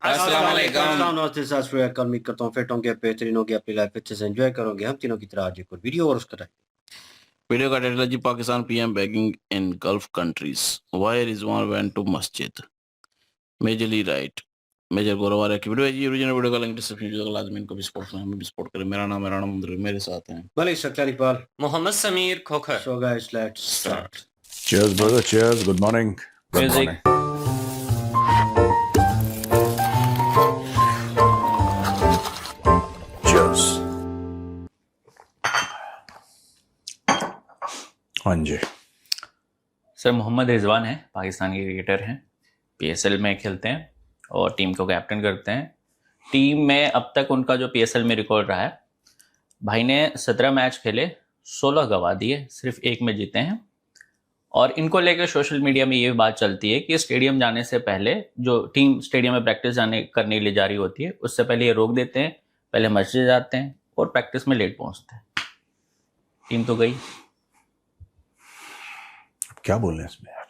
अस्सलाम वालेकुम। नमस्ते, सत श्री अकाल। उम्मीद करता हूँ फिट होंगे, बेहतरीन होंगे, अपनी लाइफ अच्छे से एंजॉय करोगे। हम तीनों की तरह आज एक और वीडियो और उसका वीडियो का टाइटल है जी, Pakistan PM begging in Gulf countries why Rizwan went to masjid. Majorly right, major गोरवार की वीडियो है जी। ओरिजिनल वीडियो का लिंक डिस्क्रिप्शन में, लाजमी इनको भी सपोर्ट करें, हमें भी सपोर्ट करें। मेरा नाम है राणा मुंदरी, मेरे साथ हैं मलिक सकलारीपाल, Mohammad Sameer Khokhar. So guys let's start. Cheers, brother. Cheers. Good morning. Good Music. morning. Cheers. हाँ जी। सर मोहम्मद रिजवान है, पाकिस्तानी क्रिकेटर हैं, पीएसएल में खेलते हैं और टीम को कैप्टन करते हैं। टीम में अब तक उनका जो पीएसएल में रिकॉर्ड रहा है, भाई ने 17 मैच खेले, 16 गंवा दिए, सिर्फ एक में जीते हैं। और इनको लेकर सोशल मीडिया में ये बात चलती है कि स्टेडियम जाने से पहले, जो टीम स्टेडियम में प्रैक्टिस करने के लिए जा रही होती है, उससे पहले ये रोक देते हैं, पहले मस्जिद जाते हैं और प्रैक्टिस में लेट पहुंचते हैं। टीम तो गई। क्या बोल रहे हैं इसमें यार?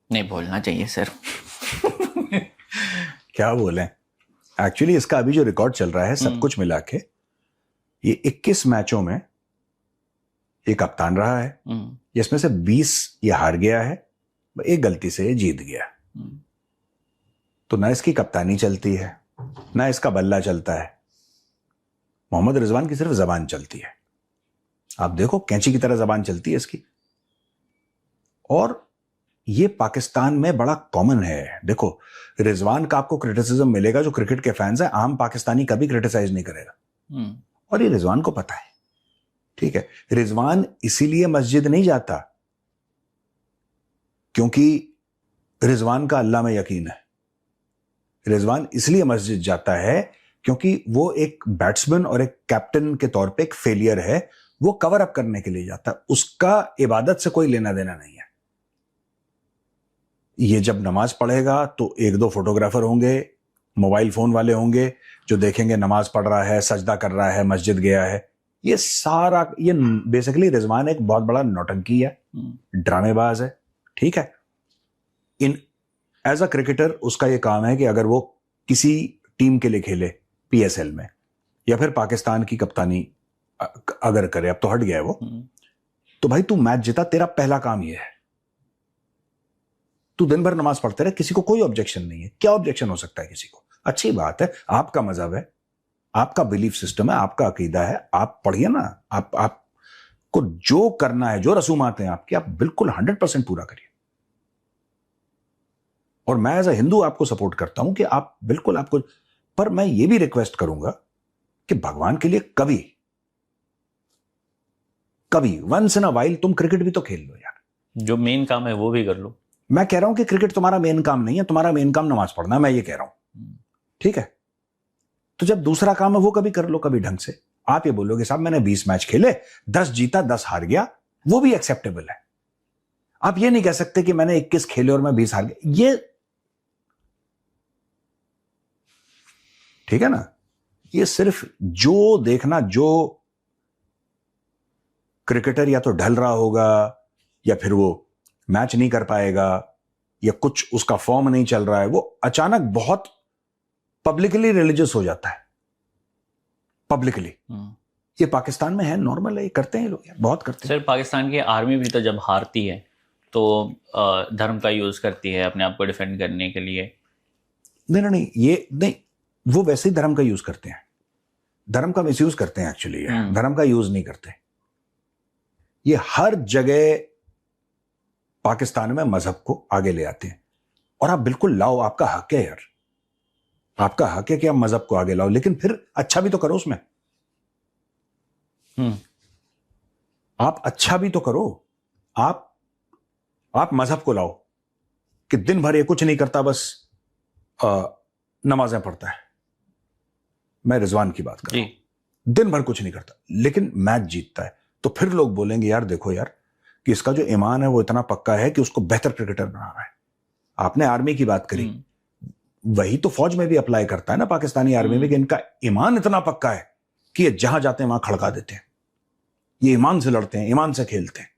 नहीं बोलना चाहिए सर। क्या बोले? एक्चुअली इसका अभी जो रिकॉर्ड चल रहा है, सब कुछ मिला के ये 21 मैचों में ये कप्तान रहा है, जिसमें से 20 ये हार गया है, एक गलती से ये जीत गया। तो ना इसकी कप्तानी चलती है, ना इसका बल्ला चलता है। मोहम्मद रिजवान की सिर्फ जबान चलती है। आप देखो, कैंची की तरह जबान चलती है इसकी। और ये पाकिस्तान में बड़ा कॉमन है। देखो, रिजवान का आपको क्रिटिसिज्म मिलेगा, जो क्रिकेट के फैंस हैं, आम पाकिस्तानी कभी क्रिटिसाइज नहीं करेगा। और ये रिजवान को पता है, ठीक है। रिजवान इसीलिए मस्जिद नहीं जाता क्योंकि रिजवान का अल्लाह में यकीन है। रिजवान इसलिए मस्जिद जाता है क्योंकि वो एक बैट्समैन और एक कैप्टन के तौर पे एक फेलियर है। वो कवर अप करने के लिए जाता है, उसका इबादत से कोई लेना देना नहीं है। ये जब नमाज पढ़ेगा तो एक दो फोटोग्राफर होंगे, मोबाइल फोन वाले होंगे, जो देखेंगे नमाज पढ़ रहा है, सजदा कर रहा है, मस्जिद गया है। ये सारा, ये बेसिकली रिजवान एक बहुत बड़ा नौटंकी है, ड्रामेबाज है, ठीक है। इन एज अ क्रिकेटर उसका ये काम है कि अगर वो किसी टीम के लिए खेले पीएसएल में, या फिर पाकिस्तान की कप्तानी अगर करे, अब तो हट गया है वो, तो भाई तू मैच जीता, तेरा पहला काम ये है। तू दिन भर नमाज पढ़ते रहे, किसी को कोई ऑब्जेक्शन नहीं है। क्या ऑब्जेक्शन हो सकता है किसी को? अच्छी बात है, आपका मजहब है, आपका बिलीफ सिस्टम है, आपका अकीदा है, आप पढ़िए ना। आपको जो करना है, जो रसूमात हैं आपकी, आप बिल्कुल 100% पूरा करिए। और मैं एज अ हिंदू आपको सपोर्ट करता हूं कि आप बिल्कुल आपको, पर मैं ये भी रिक्वेस्ट करूंगा कि भगवान के लिए कभी वंस इन अ वाइल तुम क्रिकेट भी तो खेल लो यार। जो मेन काम है वो भी कर लो। मैं कह रहा हूं कि क्रिकेट तुम्हारा मेन काम नहीं है, तुम्हारा मेन काम नमाज पढ़ना है, मैं ये कह रहा हूं, ठीक है। तो जब दूसरा काम है वो कभी कर लो, कभी ढंग से। आप ये बोलोगे साहब मैंने 20 मैच खेले, 10 जीता 10 हार गया, वो भी एक्सेप्टेबल है। आप ये नहीं कह सकते कि मैंने 21 खेले और मैं 20 हार गया। ये ठीक है ना। ये सिर्फ जो देखना, जो क्रिकेटर या तो ढल रहा होगा, या फिर वो मैच नहीं कर पाएगा, या कुछ उसका फॉर्म नहीं चल रहा है, वो अचानक बहुत पब्लिकली रिलीजियस हो जाता है। पब्लिकली ये पाकिस्तान में है, नॉर्मल है, ये करते हैं लोग, बहुत करते हैं। सर पाकिस्तान की आर्मी भी तो जब हारती है तो धर्म का यूज करती है अपने आप को डिफेंड करने के लिए। नहीं, ये नहीं, वो वैसे ही धर्म का यूज करते हैं, धर्म का मिसयूज करते हैं एक्चुअली। धर्म का यूज नहीं करते। ये हर जगह पाकिस्तान में मजहब को आगे ले आते हैं। और आप बिल्कुल लाओ, आपका हक है यार, आपका हक है कि आप मजहब को आगे लाओ, लेकिन फिर अच्छा भी तो करो उसमें। आप अच्छा भी तो करो। आप मजहब को लाओ कि दिन भर ये कुछ नहीं करता, बस नमाजें पढ़ता है। मैं रिजवान की बात कर रहा हूं, दिन भर कुछ नहीं करता लेकिन मैच जीतता है। तो फिर लोग बोलेंगे यार देखो यार, कि इसका जो ईमान है वो इतना पक्का है कि उसको बेहतर क्रिकेटर बना रहा है। आपने आर्मी की बात करी, वही तो फौज में भी अप्लाई करता है ना, पाकिस्तानी आर्मी में, कि इनका ईमान इतना पक्का है कि ये जहां जाते हैं वहां खड़का देते हैं। ये ईमान से लड़ते हैं, ईमान से खेलते हैं।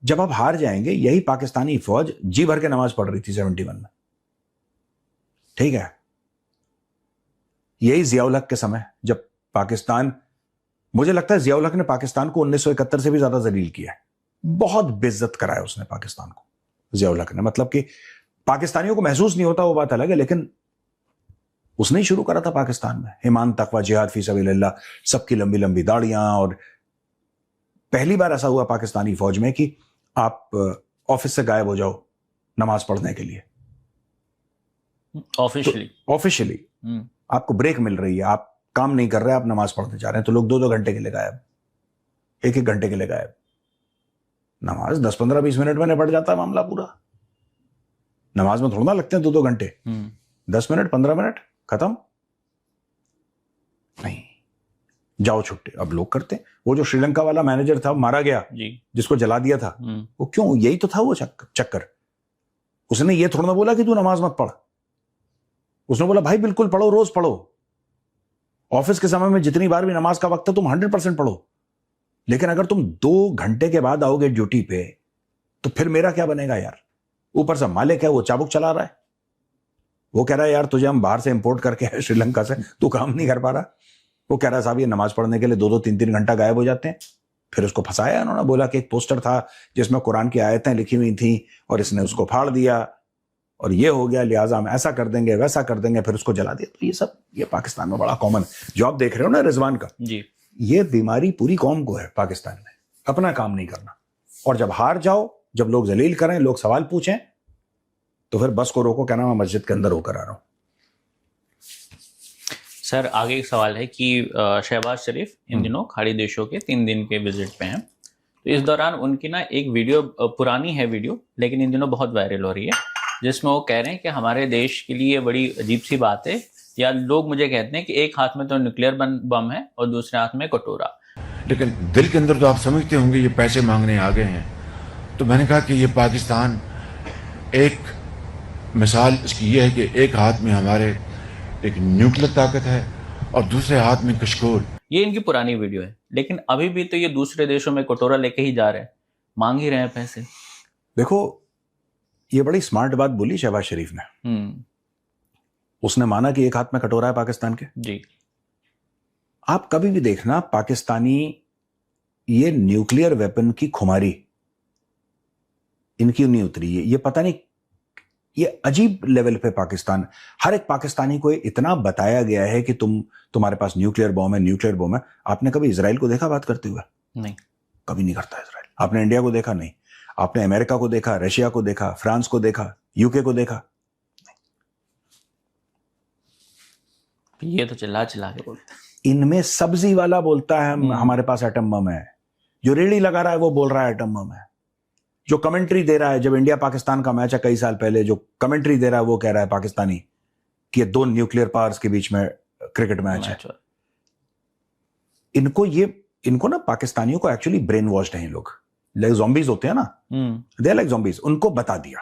जब आप हार जाएंगे, यही पाकिस्तानी फौज जी भर के नमाज पढ़ रही थी 71 में, ठीक है, यही जियाउल हक के समय जब पाकिस्तान, मुझे लगता है जियाउल हक ने पाकिस्तान को 1971 से भी ज्यादा जलील किया है, बहुत बेइज्जत कराया उसने पाकिस्तान को, जियाउल हक ने। मतलब कि पाकिस्तानियों को महसूस नहीं होता वो बात अलग है, लेकिन उसने ही शुरू करा था पाकिस्तान में ईमान तकवा जिहाद फी सबीलिल्लाह, सबकी लंबी लंबी दाढ़ियां। और पहली बार ऐसा हुआ पाकिस्तानी फौज में कि आप ऑफिस से गायब हो जाओ नमाज पढ़ने के लिए, ऑफिशियली आपको ब्रेक मिल रही है, आप काम नहीं कर रहे, आप नमाज पढ़ने जा रहे हैं, तो लोग 2-2 घंटे के लिए गायब, 1-1 घंटे के लिए गायब। नमाज 10-15-20 मिनट में निपट जाता है मामला पूरा। नमाज में थोड़ा ना लगते हैं 2-2 घंटे, 10 मिनट 15 मिनट खत्म। नहीं, जाओ छुट्टी। अब लोग करते हैं। वो जो श्रीलंका वाला मैनेजर था मारा गया जी, जिसको जला दिया था, वो क्यों? यही तो था वो चक्कर। उसने ये थोड़ा ना बोला कि तू नमाज मत पढ़, उसने बोला भाई बिल्कुल पढ़ो, रोज पढ़ो, ऑफिस के समय में जितनी बार भी नमाज का वक्त है तुम 100% पढ़ो, लेकिन अगर तुम 2 घंटे के बाद आओगे ड्यूटी पे तो फिर मेरा क्या बनेगा यार? ऊपर से मालिक है वो चाबुक चला रहा है, वो कह रहा है यार तुझे हम बाहर से इंपोर्ट करके है श्रीलंका से, तू काम नहीं कर पा रहा। वो कह रहा है साहब ये नमाज पढ़ने के लिए 2-2 3-3 घंटा गायब हो जाते हैं। फिर उसको फंसाया उन्होंने, बोला कि एक पोस्टर था जिसमें कुरान की आयतें लिखी हुई थी और इसने उसको फाड़ दिया और ये हो गया, लिहाजा हम ऐसा कर देंगे वैसा कर देंगे, फिर उसको जला दिया। तो ये सब ये पाकिस्तान में बड़ा कॉमन है। जो आप देख रहे हो ना रिजवान का जी, ये बीमारी पूरी कौम को है पाकिस्तान में, अपना काम नहीं करना। और जब हार जाओ, जब लोग जलील करें, लोग सवाल पूछें, तो फिर बस को रोको, कहना मैं मस्जिद के अंदर होकर आ रहा हूं। सर आगे एक सवाल है कि शहबाज शरीफ इन दिनों खाड़ी देशों के 3 दिन के विजिट पे हैं, तो इस दौरान उनकी ना एक वीडियो, पुरानी है वीडियो लेकिन इन दिनों बहुत वायरल हो रही है, जिसमें वो कह रहे हैं कि हमारे देश के लिए बड़ी अजीब सी बात है, या लोग मुझे कहते हैं कि एक हाथ में तो न्यूक्लियर बम है और दूसरे हाथ में कटोरा, लेकिन दिल के अंदर तो आप समझते होंगे ये पैसे मांगने आ गए हैं। तो मैंने कहा कि ये पाकिस्तान, एक मिसाल इसकी ये है कि एक हाथ में हमारे एक न्यूक्लियर ताकत है और दूसरे हाथ में कशकोल। ये इनकी पुरानी वीडियो है, लेकिन अभी भी तो ये दूसरे देशों में कटोरा लेके ही जा रहे हैं, मांग ही रहे हैं पैसे। देखो ये बड़ी स्मार्ट बात बोली शहबाज शरीफ ने। उसने माना कि एक हाथ में कटोरा है पाकिस्तान के जी। आप कभी भी देखना पाकिस्तानी ये न्यूक्लियर वेपन की खुमारी इनकी नहीं उतरी है। ये पता नहीं, ये अजीब लेवल पे पाकिस्तान, हर एक पाकिस्तानी को इतना बताया गया है कि तुम्हारे पास न्यूक्लियर बॉम्ब है, न्यूक्लियर बॉम्ब है। आपने कभी इजराइल को देखा बात करते हुए? नहीं, नहीं नहीं करता इजराइल। आपने इंडिया को देखा? नहीं। आपने अमेरिका को देखा, रशिया को देखा, फ्रांस को देखा, यूके को देखा? नहीं। ये तो चिल्ला चिल्ला के बोलते हैं। इनमें सब्जी वाला बोलता है हमारे पास एटम बम है, जो रेडी लगा रहा है वो बोल रहा है एटम बम है, जो कमेंट्री दे रहा है, जब इंडिया पाकिस्तान का मैच है कई साल पहले, जो कमेंट्री दे रहा है वो कह रहा है पाकिस्तानी कि ये 2 न्यूक्लियर पावर्स के बीच में क्रिकेट मैच है। इनको ना पाकिस्तानियों को एक्चुअली ब्रेन वॉश्ड है। लोग लाइक ज़ॉम्बीज होते हैं ना, दे आर लाइक ज़ॉम्बीज। उनको बता दिया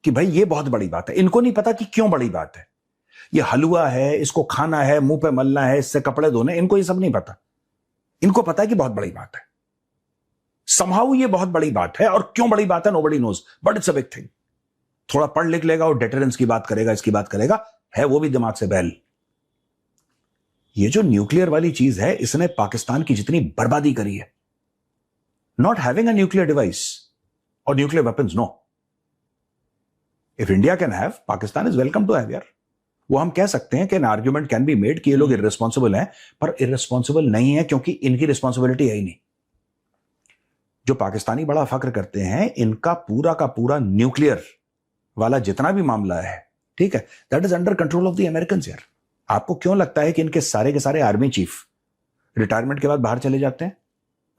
कि भाई ये बहुत बड़ी बात है। इनको नहीं पता कि क्यों बड़ी बात है। ये हलवा है, इसको खाना है, मुंह पे मलना है, इससे कपड़े धोने, इनको ये सब नहीं पता। इनको पता है कि बहुत बड़ी बात है, समहाउ ये बहुत बड़ी बात है, और क्यों बड़ी बात है nobody knows, but it's a big thing. थोड़ा पढ़ लिख लेगा और डेटरेंस की बात करेगा, इसकी बात करेगा, है वो भी दिमाग से बैल। ये जो न्यूक्लियर वाली चीज है, इसने पाकिस्तान की जितनी बर्बादी करी है, not having a nuclear device और nuclear weapons, no. If India can have, Pakistan is welcome to have यार। वो हम कह सकते हैं कि an argument can be made कि ये लोग इररिस्पॉन्सिबल हैं, पर इररिस्पॉन्सिबल नहीं है क्योंकि इनकी रिस्पॉन्सिबिलिटी है ही नहीं। जो पाकिस्तानी बड़ा फक्र करते हैं, इनका पूरा का पूरा न्यूक्लियर वाला जितना भी मामला है, ठीक है, that is under control of the American यार। आपको क्यों लगता है कि इनके सारे के सारे आर्मी चीफ रिटायरमेंट के बाद बाहर चले जाते हैं?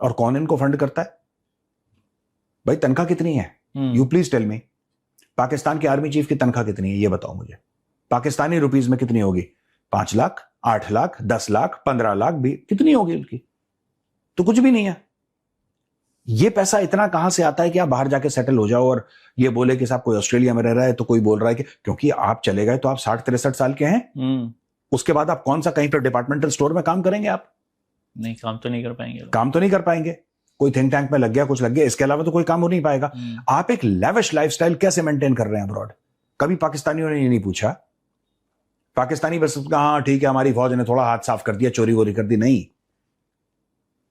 और कौन इनको फंड करता है? भाई तनख्वाह कितनी है? You please tell me. Pakistan के आर्मी चीफ की तनख्वाह कितनी है ये बताओ मुझे। पाकिस्तानी रुपीज में कितनी होगी? 5 लाख, 8 लाख, 10 लाख, 15 लाख भी कितनी होगी उनकी? तो कुछ भी नहीं है। ये पैसा इतना कहां से आता है कि आप बाहर जाके सेटल हो जाओ और ये बोले कि साहब कोई ऑस्ट्रेलिया में रह रहा है तो कोई बोल रहा है कि क्योंकि आप चले गए तो आप 60-63 साल के हैं, उसके बाद आप कौन सा कहीं पर डिपार्टमेंटल स्टोर में काम करेंगे? आप नहीं, काम तो नहीं कर पाएंगे। कोई थिंक टैंक में लग गया, कुछ लग गया, इसके अलावा तो कोई काम हो नहीं पाएगा। आप एक लेविश लाइफस्टाइल कैसे मेंटेन कर रहे हैं अब्रॉड? कभी पाकिस्तानियों ने ये नहीं पूछा पाकिस्तानी बस हाँ ठीक है हमारी फौज ने थोड़ा हाथ साफ कर दिया, चोरी वोरी कर दी, नहीं।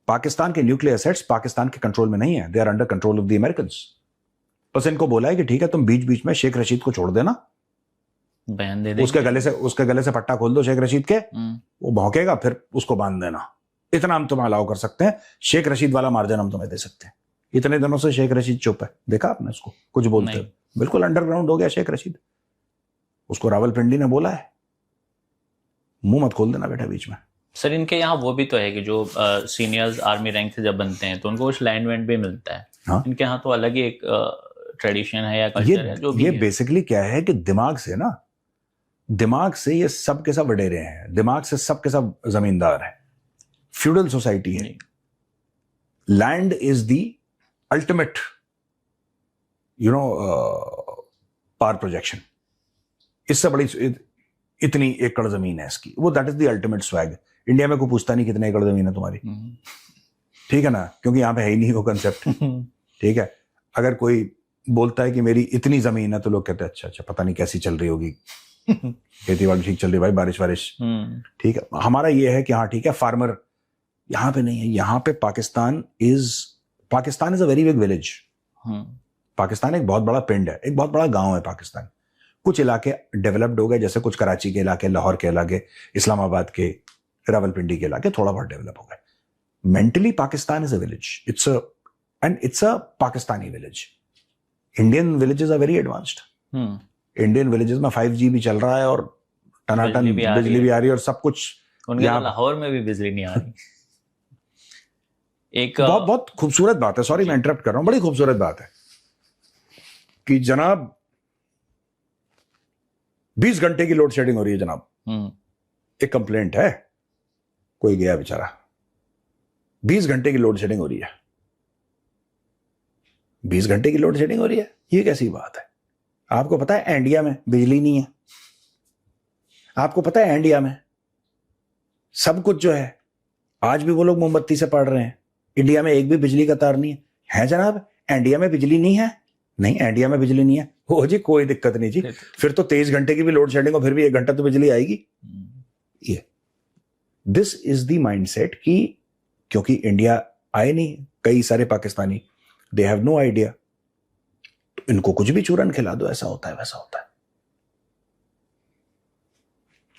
पाकिस्तान के न्यूक्लियर एसेट्स पाकिस्तान के कंट्रोल में नहीं है, they are under control of the Americans. बस इनको बोला है कि ठीक है तुम बीच बीच में शेख रशीद को छोड़ देना, बयान दे देंगे, उसके गले से पट्टा खोल दो शेख रशीद के, वो भौंकेगा फिर उसको बांध देना, इतना हम तुम्हें अलाउ कर सकते हैं, शेख रशीद वाला मार्जिन हम तुम्हें दे सकते हैं। इतने दिनों से शेख रशीद चुप है, देखा आपने उसको कुछ बोलते हैं? बिल्कुल अंडरग्राउंड हो गया शेख रशीद। उसको रावलपिंडी ने बोला है मुंह मत खोल देना बेटा बीच में। सर इनके यहाँ वो भी तो है कि जो सीनियर्स आर्मी रैंक से जब बनते हैं तो उनको कुछ लैंड वैंड भी मिलता है। हाँ? इनके यहाँ तो अलग ही एक ट्रेडिशन है या कल्चर है जो भी ये है। बेसिकली क्या है कि दिमाग से ये सब के सब वडेरे हैं, दिमाग से सब के सब जमींदार हैं, फ्यूडल सोसाइटी है। Land is the ultimate power projection. इससे बड़ी इतनी एकड़ जमीन है इसकी, वो that is the ultimate swag. India में कोई पूछता नहीं कितने एकड़ जमीन है तुम्हारी, ठीक है ना, क्योंकि यहां पे है ही नहीं वो कंसेप्ट। ठीक है, अगर कोई बोलता है कि मेरी इतनी जमीन है तो लोग कहते हैं अच्छा पता नहीं कैसी चल रही होगी, खेती बाड़ी ठीक चल रही है भाई, बारिश ठीक है। हमारा ये है कि हाँ ठीक है फार्मर, यहाँ पे नहीं है। यहाँ पे Pakistan is a very big village. Pakistan एक बहुत बड़ा पिंड है, एक बहुत बड़ा गांव है पाकिस्तान। कुछ इलाके डेवलप्ड हो गए, जैसे कुछ कराची के इलाके, लाहौर के इलाके, इस्लामाबाद के, रावलपिंडी के इलाके थोड़ा बहुत डेवलप हो गए। Mentally Pakistan is a village, it's a Pakistani village. Indian villages are very advanced. Indian villages में 5G भी चल रहा है और टनाटन बिजली भी आ रही है और सब कुछ। उनके लाहौर में भी बिजली नहीं आ रही। एक बहुत खूबसूरत बात है, सॉरी मैं इंटरप्ट कर रहा हूं, बड़ी खूबसूरत बात है कि जनाब 20 घंटे की लोड शेडिंग हो रही है जनाब। एक कंप्लेंट है, कोई गया बेचारा, 20 घंटे की लोड शेडिंग हो रही है। 20 घंटे की लोड शेडिंग हो रही है, ये कैसी बात है? आपको पता है इंडिया में बिजली नहीं है? आपको पता है इंडिया में सब कुछ जो है, आज भी वो लोग मोमबत्ती से पढ़ रहे हैं। इंडिया में एक भी बिजली का तार नहीं है जनाब? इंडिया में बिजली नहीं है? नहीं, इंडिया में बिजली नहीं है। हो जी, कोई दिक्कत नहीं जी, फिर तो 23 घंटे की भी लोड शेडिंग हो फिर भी 1 घंटा तो बिजली आएगी। ये दिस इज द माइंडसेट कि क्योंकि इंडिया आए नहीं कई सारे Pakistani, they have no idea, तो इनको कुछ भी चूरन खिला दो, ऐसा होता है वैसा होता है।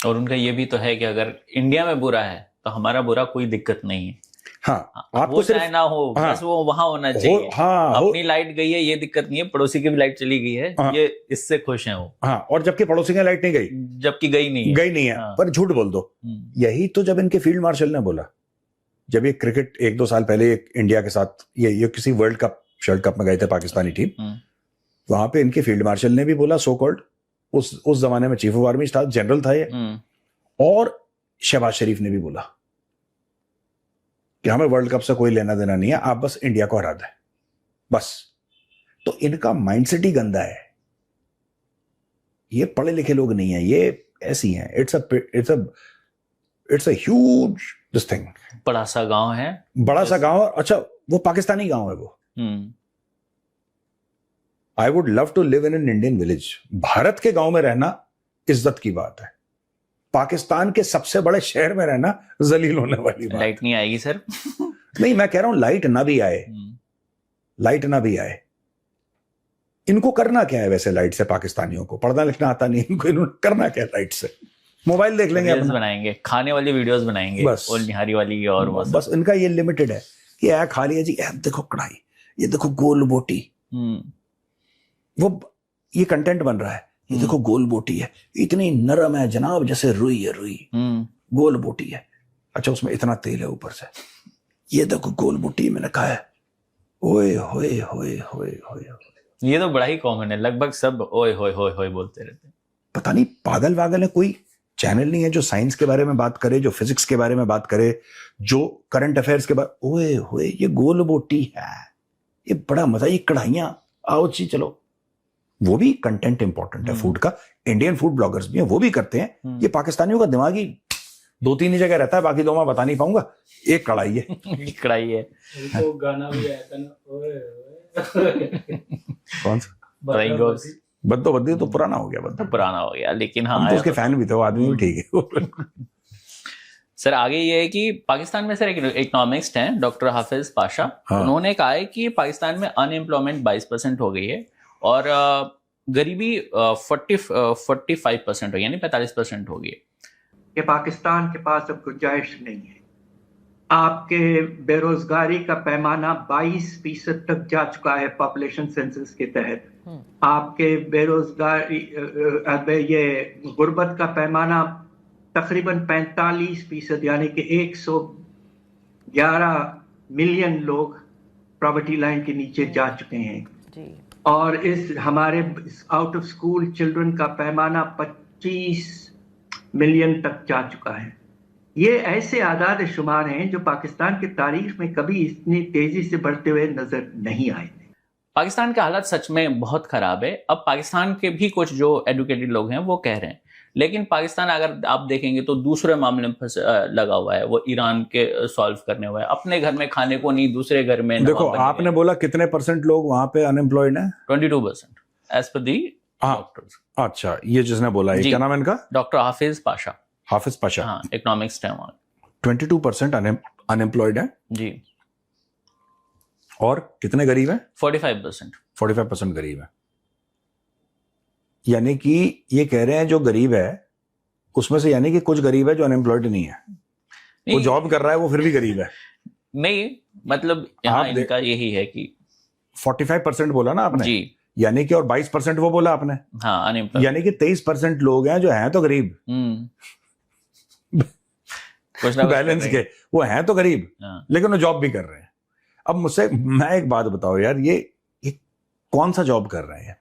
और उनका ये भी तो है कि अगर इंडिया में बुरा है तो हमारा बुरा कोई दिक्कत नहीं है। हाँ, आपको वो चाहे ना हो, हाँ, बस वो वहां होना चाहिए। अपनी लाइट गई है ये दिक्कत नहीं है, पड़ोसी की भी लाइट चली गई है, ये इससे खुश हैं वो। हाँ, और जबकि पड़ोसी की लाइट नहीं गई, जबकि गई नहीं है, हाँ। पर झूठ बोल दो। यही तो जब इनके फील्ड मार्शल ने बोला, जब ये क्रिकेट 1-2 साल पहले इंडिया के साथ ये किसी वर्ल्ड कप में गए थे पाकिस्तानी टीम, वहां पे इनके फील्ड मार्शल ने भी बोला, सो कॉल्ड उस जमाने में chief of army staff general था ये, और शहबाज शरीफ ने भी बोला कि हमें वर्ल्ड कप से कोई लेना देना नहीं है, आप बस इंडिया को हरा दें बस। तो इनका माइंडसेट ही गंदा है, ये पढ़े लिखे लोग नहीं है, ये ऐसी हैं। It's a huge this thing. बड़ा सा गांव है, बड़ा सा गांव। अच्छा, वो पाकिस्तानी गांव है वो। I would love to live in an Indian village. Bharat के गांव में रहना इज्जत की बात है, पाकिस्तान के सबसे बड़े शहर में रहना जलील होने वाली बात। लाइट नहीं आएगी सर। नहीं, मैं कह रहा हूं लाइट ना भी आए, लाइट ना भी आए, इनको करना क्या है वैसे? लाइट से पाकिस्तानियों को पढ़ना लिखना आता नहीं, इनको करना क्या है लाइट से? मोबाइल देख लेंगे, बनाएंगे, खाने वाली वीडियोस बनाएंगे, बस और निहारी वाली, और बस इनका ये लिमिटेड है कि यार खा लिया जी, देखो कढ़ाई, ये देखो गोल बोटी, वो ये कंटेंट बन रहा है, ये देखो गोल बोटी है, इतनी नरम है जनाब जैसे रुई है, रुई गोल बोटी है। अच्छा, उसमें इतना तेल है ऊपर से, ये देखो गोल बोटी मैंने कहा है। ओए होए होए होए होए, ये तो बड़ा ही कॉमन है, लगभग सब ओए होए होए होए बोलते रहते हैं। पता नहीं पागल वागल है, कोई चैनल नहीं है जो साइंस के बारे में बात करे, जो फिजिक्स के बारे में बात करे, जो करंट अफेयर्स के बारे। ओए होए, ये गोल बोटी है, ये बड़ा मजा, ये कढ़ाइयां, आओ जी चलो। वो भी कंटेंट इंपॉर्टेंट है फूड का, इंडियन फूड ब्लॉगर्स भी हैं, वो भी करते हैं। ये पाकिस्तानियों का दिमाग ही 2-3 ही जगह रहता है, बाकी 2 मैं बता नहीं पाऊंगा। एक कढ़ाई है, कढ़ाई है। तो गाना भी आया था ना, कौन सा? बद्दोबद्दी तो पुराना हो गया, तो पुराना हो गया, लेकिन हाँ हम तो आया उसके तो फैन भी थे, वो आदमी भी ठीक है। सर आगे ये है कि पाकिस्तान में सर एक इकोनॉमिस्ट हैं डॉक्टर हाफिज पाशा, हाँ। उन्होंने कहा है कि पाकिस्तान में अनएम्प्लॉयमेंट 22% हो गई है और गरीबी 45% हो गई, यानी 45% हो गई है। कि पाकिस्तान के पास अब गुंजाइश नहीं है। आपके बेरोजगारी का पैमाना 22% तक जा चुका है पॉपुलेशन सेंसस के तहत। आपके बेरोजगारी ये गुर्बत का पैमाना तकरीबन 45%, यानी कि 111 मिलियन लोग पॉवर्टी लाइन के नीचे जा चुके हैं जी। और इस हमारे आउट ऑफ स्कूल चिल्ड्रन का पैमाना 25 मिलियन तक जा चुका है। ये ऐसे आदाद शुमार हैं जो पाकिस्तान की तारीख में कभी इतनी तेजी से बढ़ते हुए नजर नहीं आए। पाकिस्तान का हालात सच में बहुत खराब है। अब पाकिस्तान के भी कुछ जो एडुकेटेड लोग हैं वो कह रहे हैं, लेकिन पाकिस्तान अगर आप देखेंगे तो दूसरे मामले में लगा हुआ है, वो ईरान के सॉल्व करने हुआ है, अपने घर में खाने को नहीं दूसरे घर में। देखो आपने बोला कितने % लोग वहां पे अनएम्प्लॉयड हैं? 22% एज पर दी डॉक्टर्स। अच्छा, ये जिसने बोला है क्या नाम है इनका? डॉक्टर हाफिज पाशा। हाफिज पाशा, हाँ, इकोनॉमिक्स है वहां। 22% अनएम्प्लॉयड है जी। और कितने गरीब हैं? 45%। 45% गरीब है। यानी कि ये कह रहे हैं जो गरीब है उसमें से, यानी कि कुछ गरीब है जो अनएम्प्लॉयड नहीं है, वो जॉब कर रहा है, वो फिर भी गरीब है। नहीं, मतलब यहाँ इनका यही है कि 45% बोला ना आपने जी, यानी कि, और 22% वो बोला आपने। हाँ, अनएम्प्लॉयड, यानी कि 23% लोग हैं जो हैं तो गरीब, बैलेंस के वो हैं तो गरीब, लेकिन वो जॉब भी कर रहे हैं। अब मुझसे मैं एक बात बताओ यार, ये कौन सा जॉब कर रहे हैं?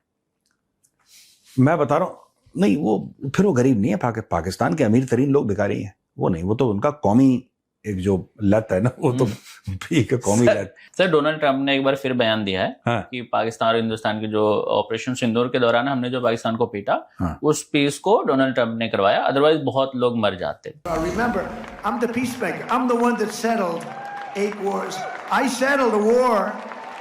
मैं बता रहा हूं, नहीं वो फिर वो गरीब नहीं है। पाकिस्तान के अमीर तरीन लोग भिखारी हैं, वो नहीं, वो तो उनका कौमी एक जो लत है ना, वो तो ठीक है, कौमी लत। सर डोनाल्ड ट्रंप ने एक बार फिर बयान दिया है हाँ। कि पाकिस्तान और हिंदुस्तान के जो ऑपरेशन सिंदूर के दौरान हमने जो पाकिस्तान को पीटा, हाँ। उस पीस को डोनाल्ड ट्रंप ने करवाया, अदरवाइज बहुत लोग मर जाते। Remember, I'm the peacemaker. I'm the one that settled 8 wars. I settled a war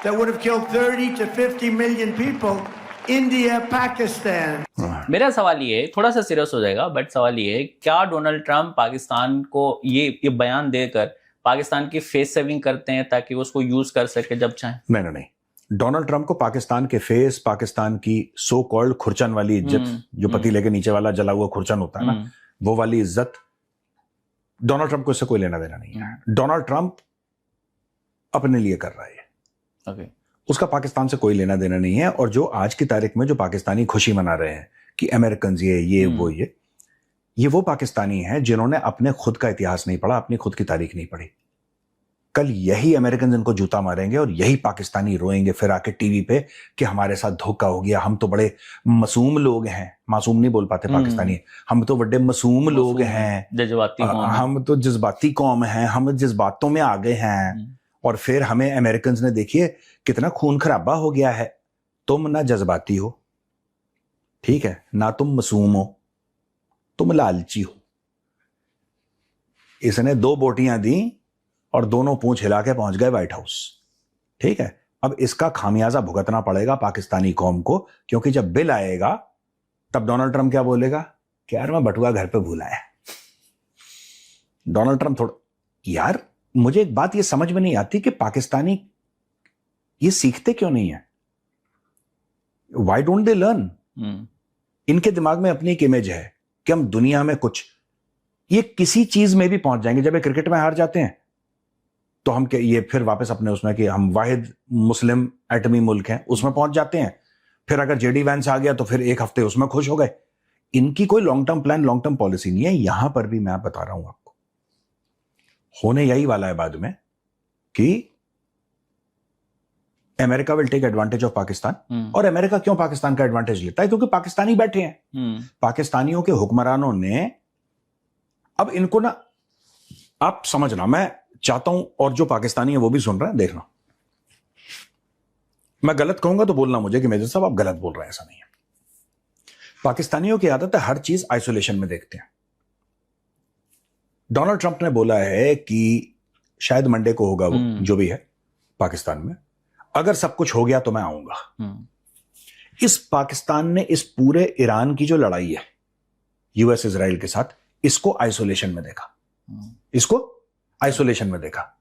that would have killed 30 to 50 million people. India, Pakistan. मेरा सवाल ये है, थोड़ा सा सीरियस हो जाएगा, बट सवाल ये है, क्या डोनाल्ड ट्रंप पाकिस्तान को ये बयान देकर पाकिस्तान की फेस सेविंग करते हैं ताकि उसको यूज कर सके जब चाहे? नहीं, डोनाल्ड ट्रंप को पाकिस्तान के फेस, पाकिस्तान की सो कॉल्ड खुरचन वाली इज्जत, जो पतीले के नीचे वाला जला हुआ खुरचन होता है ना, वो वाली इज्जत, डोनाल्ड ट्रंप को इससे कोई लेना देना नहीं है। डोनाल्ड ट्रंप अपने लिए कर रहा है, okay. उसका पाकिस्तान से कोई लेना देना नहीं है। और जो आज की तारीख में जो पाकिस्तानी खुशी मना रहे हैं कि अमेरिकन ये वो, ये वो पाकिस्तानी हैं जिन्होंने अपने खुद का इतिहास नहीं पढ़ा, अपनी खुद की तारीख नहीं पढ़ी। कल यही अमेरिकन इनको जूता मारेंगे और यही पाकिस्तानी रोएंगे फिर आके टीवी पे कि हमारे साथ धोखा हो गया, हम तो बड़े मासूम लोग हैं। मासूम नहीं बोल पाते पाकिस्तानी, हम तो बड़े मासूम लोग हैं, हम तो जज्बाती कौम हैं, हम जज्बातों में आ गए हैं। और फिर हमें अमेरिकन ने देखिए कितना खून खराबा हो गया है। तुम ना जज्बाती हो, ठीक है, ना तुम मासूम हो, तुम लालची हो। इसने 2 बोटियां दी और दोनों पूंछ हिला के पहुंच गए व्हाइट हाउस, ठीक है। अब इसका खामियाजा भुगतना पड़ेगा पाकिस्तानी कौम को, क्योंकि जब बिल आएगा तब डोनाल्ड ट्रंप क्या बोलेगा कि यार मैं बटुआ घर पे भूल आया। डोनाल्ड ट्रंप थोड़ा, यार मुझे एक बात ये समझ में नहीं आती कि पाकिस्तानी ये सीखते क्यों नहीं है? Why don't they learn? इनके दिमाग में अपनी एक इमेज है कि हम दुनिया में कुछ, ये किसी चीज में भी पहुंच जाएंगे। जब ये क्रिकेट में हार जाते हैं तो हम ये फिर वापस अपने उसमें कि हम वाहिद मुस्लिम एटमी मुल्क हैं, उसमें पहुंच जाते हैं। फिर अगर जेडी वैंस आ गया तो फिर एक हफ्ते उसमें खुश हो गए। इनकी कोई long term plan, long term policy नहीं है। यहां पर भी मैं बता रहा हूं आपको, होने यही वाला है बाद में कि America will take advantage of Pakistan. और अमेरिका क्यों पाकिस्तान का एडवांटेज लेता है? क्योंकि पाकिस्तानी बैठे हैं। पाकिस्तानियों के हुक्मरानों ने, अब इनको ना, आप समझना, मैं चाहता हूं और जो पाकिस्तानी है वो भी सुन रहे हैं, देखना, मैं गलत कहूंगा तो बोलना मुझे कि मेजर साहब आप गलत बोल रहे हैं, ऐसा नहीं है। पाकिस्तानियों की आदत है हर चीज आइसोलेशन में देखते हैं। डोनाल्ड ट्रंप ने बोला है कि शायद मंडे को होगा वो, जो भी है पाकिस्तान में, अगर सब कुछ हो गया तो मैं आऊंगा। इस पाकिस्तान ने इस पूरे ईरान की जो लड़ाई है यूएस इजराइल के साथ, इसको आइसोलेशन में देखा, इसको आइसोलेशन में देखा।